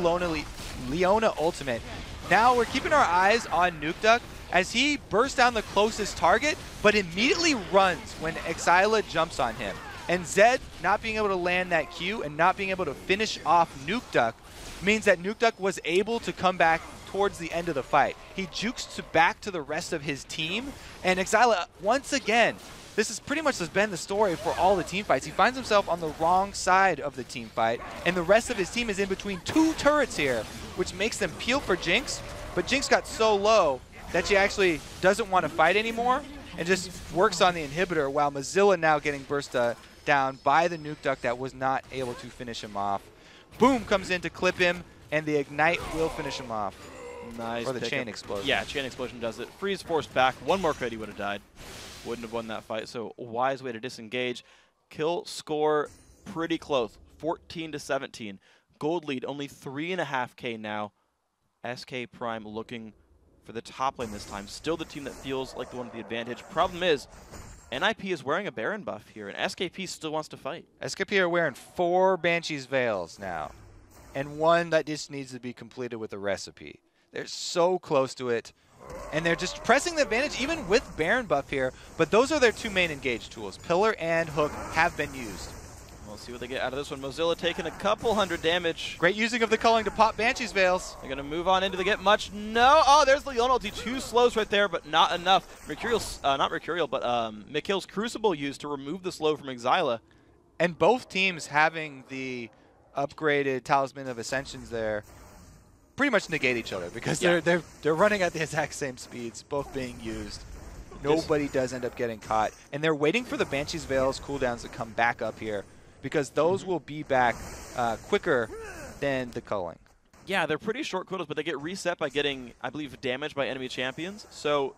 Leona ultimate. Now we're keeping our eyes on Nuke Duck as he bursts down the closest target, but immediately runs when Exila jumps on him. And Zed not being able to land that Q and not being able to finish off Nuke Duck means that Nuke Duck was able to come back towards the end of the fight. He jukes back to the rest of his team, and Exila, once again, this has pretty much been the story for all the team fights. He finds himself on the wrong side of the team fight, and the rest of his team is in between 2 turrets here, which makes them peel for Jinx, but Jinx got so low that she actually doesn't want to fight anymore and just works on the inhibitor, while Mozilla now getting burst down by the Nuke Duck that was not able to finish him off. Boom comes in to clip him, and the Ignite will finish him off. Nice. Or the Chain Explosion. Yeah, Chain Explosion does it. Freeze forced back. One more crit, he would have died. Wouldn't have won that fight, so a wise way to disengage. Kill score pretty close, 14-17. Gold lead, only 3.5K now. SK Prime looking for the top lane this time. Still the team that feels like the one with the advantage. Problem is, NIP is wearing a Baron buff here, and SKP still wants to fight. SKP are wearing 4 Banshee's Veils now, and 1 that just needs to be completed with a recipe. They're so close to it. And they're just pressing the advantage, even with Baron buff here. But those are their 2 main engage tools. Pillar and Hook have been used. We'll see what they get out of this one. Mozilla taking a couple hundred damage. Great using of the culling to pop Banshee's Veils. They're going to move on into the get much. No. Oh, there's the Leon ulti. 2 slows right there, but not enough. Mercurial's, not Mercurial, but Mikhail's Crucible used to remove the slow from Exila. And both teams having the upgraded Talisman of Ascensions there pretty much negate each other because they're running at the exact same speeds, both being used. Nobody does end up getting caught. And they're waiting for the Banshee's Veils cooldowns to come back up here because those will be back quicker than the culling. Yeah, they're pretty short cooldowns, but they get reset by getting, I believe, damaged by enemy champions. So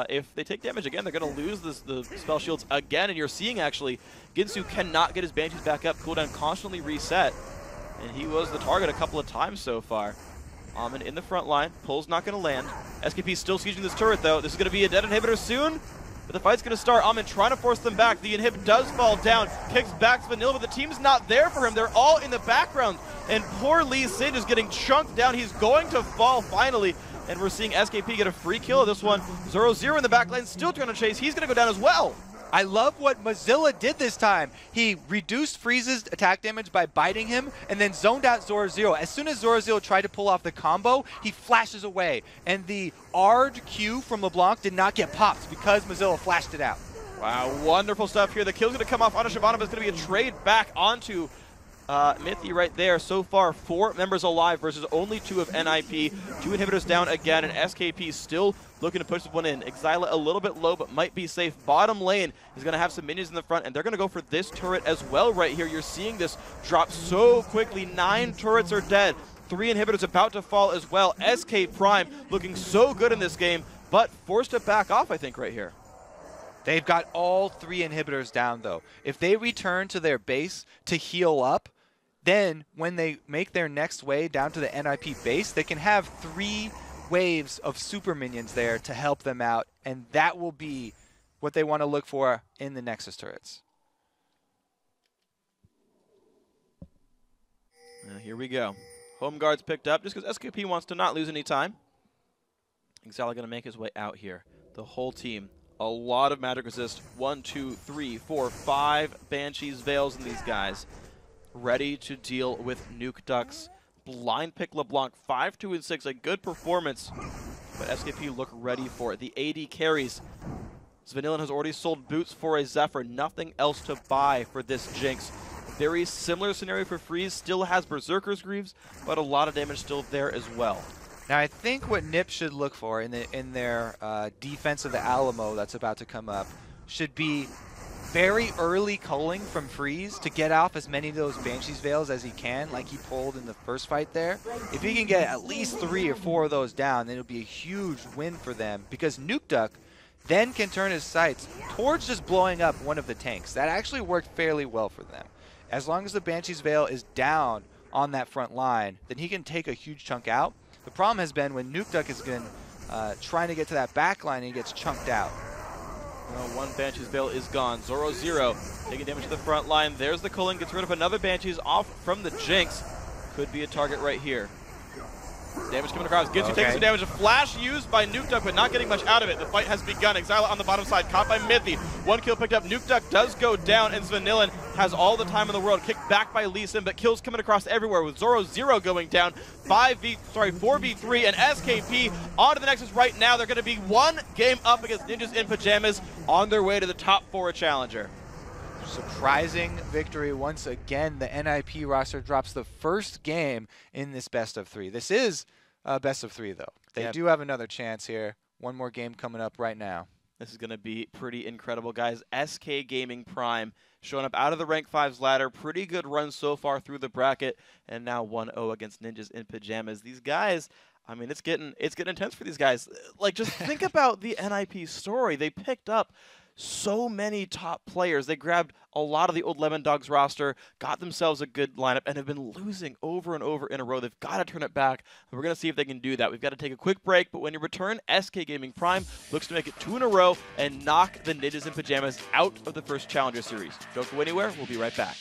if they take damage again, they're going to lose the spell shields again. And you're seeing, actually, Ginsu cannot get his Banshees back up. Cooldown constantly reset. And he was the target a couple of times so far. Amin in the front line. Pull's not going to land. SKP still sieging this turret, though. This is going to be a dead inhibitor soon. But the fight's going to start. Amin trying to force them back. The inhib does fall down. Kicks back to Vanilla, but the team's not there for him. They're all in the background. And poor Lee Sin is getting chunked down. He's going to fall finally. And we're seeing SKP get a free kill of this one. Zoro0 in the back line still trying to chase. He's going to go down as well. I love what Mozilla did this time. He reduced Freeze's attack damage by biting him and then zoned out Zoro0. As soon as Zoro0 tried to pull off the combo, he flashes away. And the Ard Q from LeBlanc did not get popped because Mozilla flashed it out. Wow, wonderful stuff here. The kill's going to come off onto Shyvana, but it's going to be a trade back onto Mithy right there. So far, 4 members alive versus only 2 of NIP. 2 inhibitors down again, and SKP still looking to push this one in. Exila a little bit low, but might be safe. Bottom lane is going to have some minions in the front, and they're going to go for this turret as well right here. You're seeing this drop so quickly. 9 turrets are dead. 3 inhibitors about to fall as well. SK Prime looking so good in this game, but forced to back off, I think, right here. They've got all 3 inhibitors down, though. If they return to their base to heal up, then when they make their next way down to the NIP base, they can have 3 waves of super minions there to help them out, and that will be what they want to look for in the Nexus turrets. Here we go. Home guards picked up just because SKP wants to not lose any time. Exala going to make his way out here. The whole team. A lot of magic resist. 1, 2, 3, 4, 5 Banshees, Veils in these guys. Ready to deal with Nuke Ducks. Blind pick LeBlanc, 5, 2, and 6. A good performance, but SKP look ready for it. The AD carries. Vanillin has already sold boots for a Zephyr. Nothing else to buy for this Jinx. Very similar scenario for Freeze. Still has Berserker's Greaves, but a lot of damage still there as well. Now, I think what NIP should look for in their defense of the Alamo that's about to come up should be very early culling from Freeze to get off as many of those Banshee's Veils as he can, like he pulled in the first fight there. If he can get at least 3 or 4 of those down, then it'll be a huge win for them, because Nuke Duck then can turn his sights towards just blowing up one of the tanks. That actually worked fairly well for them. As long as the Banshee's Veil is down on that front line, then he can take a huge chunk out. The problem has been when Nuke Duck has been trying to get to that back line and he gets chunked out. Well, 1 Banshee's Veil is gone. Zoro0 taking damage to the front line. There's the culling. Gets rid of another Banshee's off from the Jinx. Could be a target right here. Damage coming across. Ginsu taking some damage. A flash used by Nuke Duck, but not getting much out of it. The fight has begun. Exila on the bottom side, caught by Mithy. 1 kill picked up. Nuke Duck does go down, and Vanillin has all the time in the world. Kicked back by Lee Sin, but kills coming across everywhere with Zoro0 going down. 4v3, and SKP onto the Nexus right now. They're going to be 1 game up against Ninjas in Pajamas on their way to the top 4 challenger. Surprising victory once again. The NIP roster drops the first game in this best of 3. This is a best of 3, though. They do have another chance here. 1 more game coming up right now. This is going to be pretty incredible, guys. SK Gaming Prime showing up out of the rank 5's ladder. Pretty good run so far through the bracket, and now 1-0 against Ninjas in Pajamas. These guys, I mean, it's getting intense for these guys. Like, just think about the NIP story. They picked up so many top players. They grabbed a lot of the old Lemon Dogs roster, got themselves a good lineup, and have been losing over and over in a row. They've got to turn it back. We're going to see if they can do that. We've got to take a quick break, but when you return, SK Gaming Prime looks to make it 2 in a row and knock the Ninjas in Pajamas out of the first Challenger Series. Don't go anywhere. We'll be right back.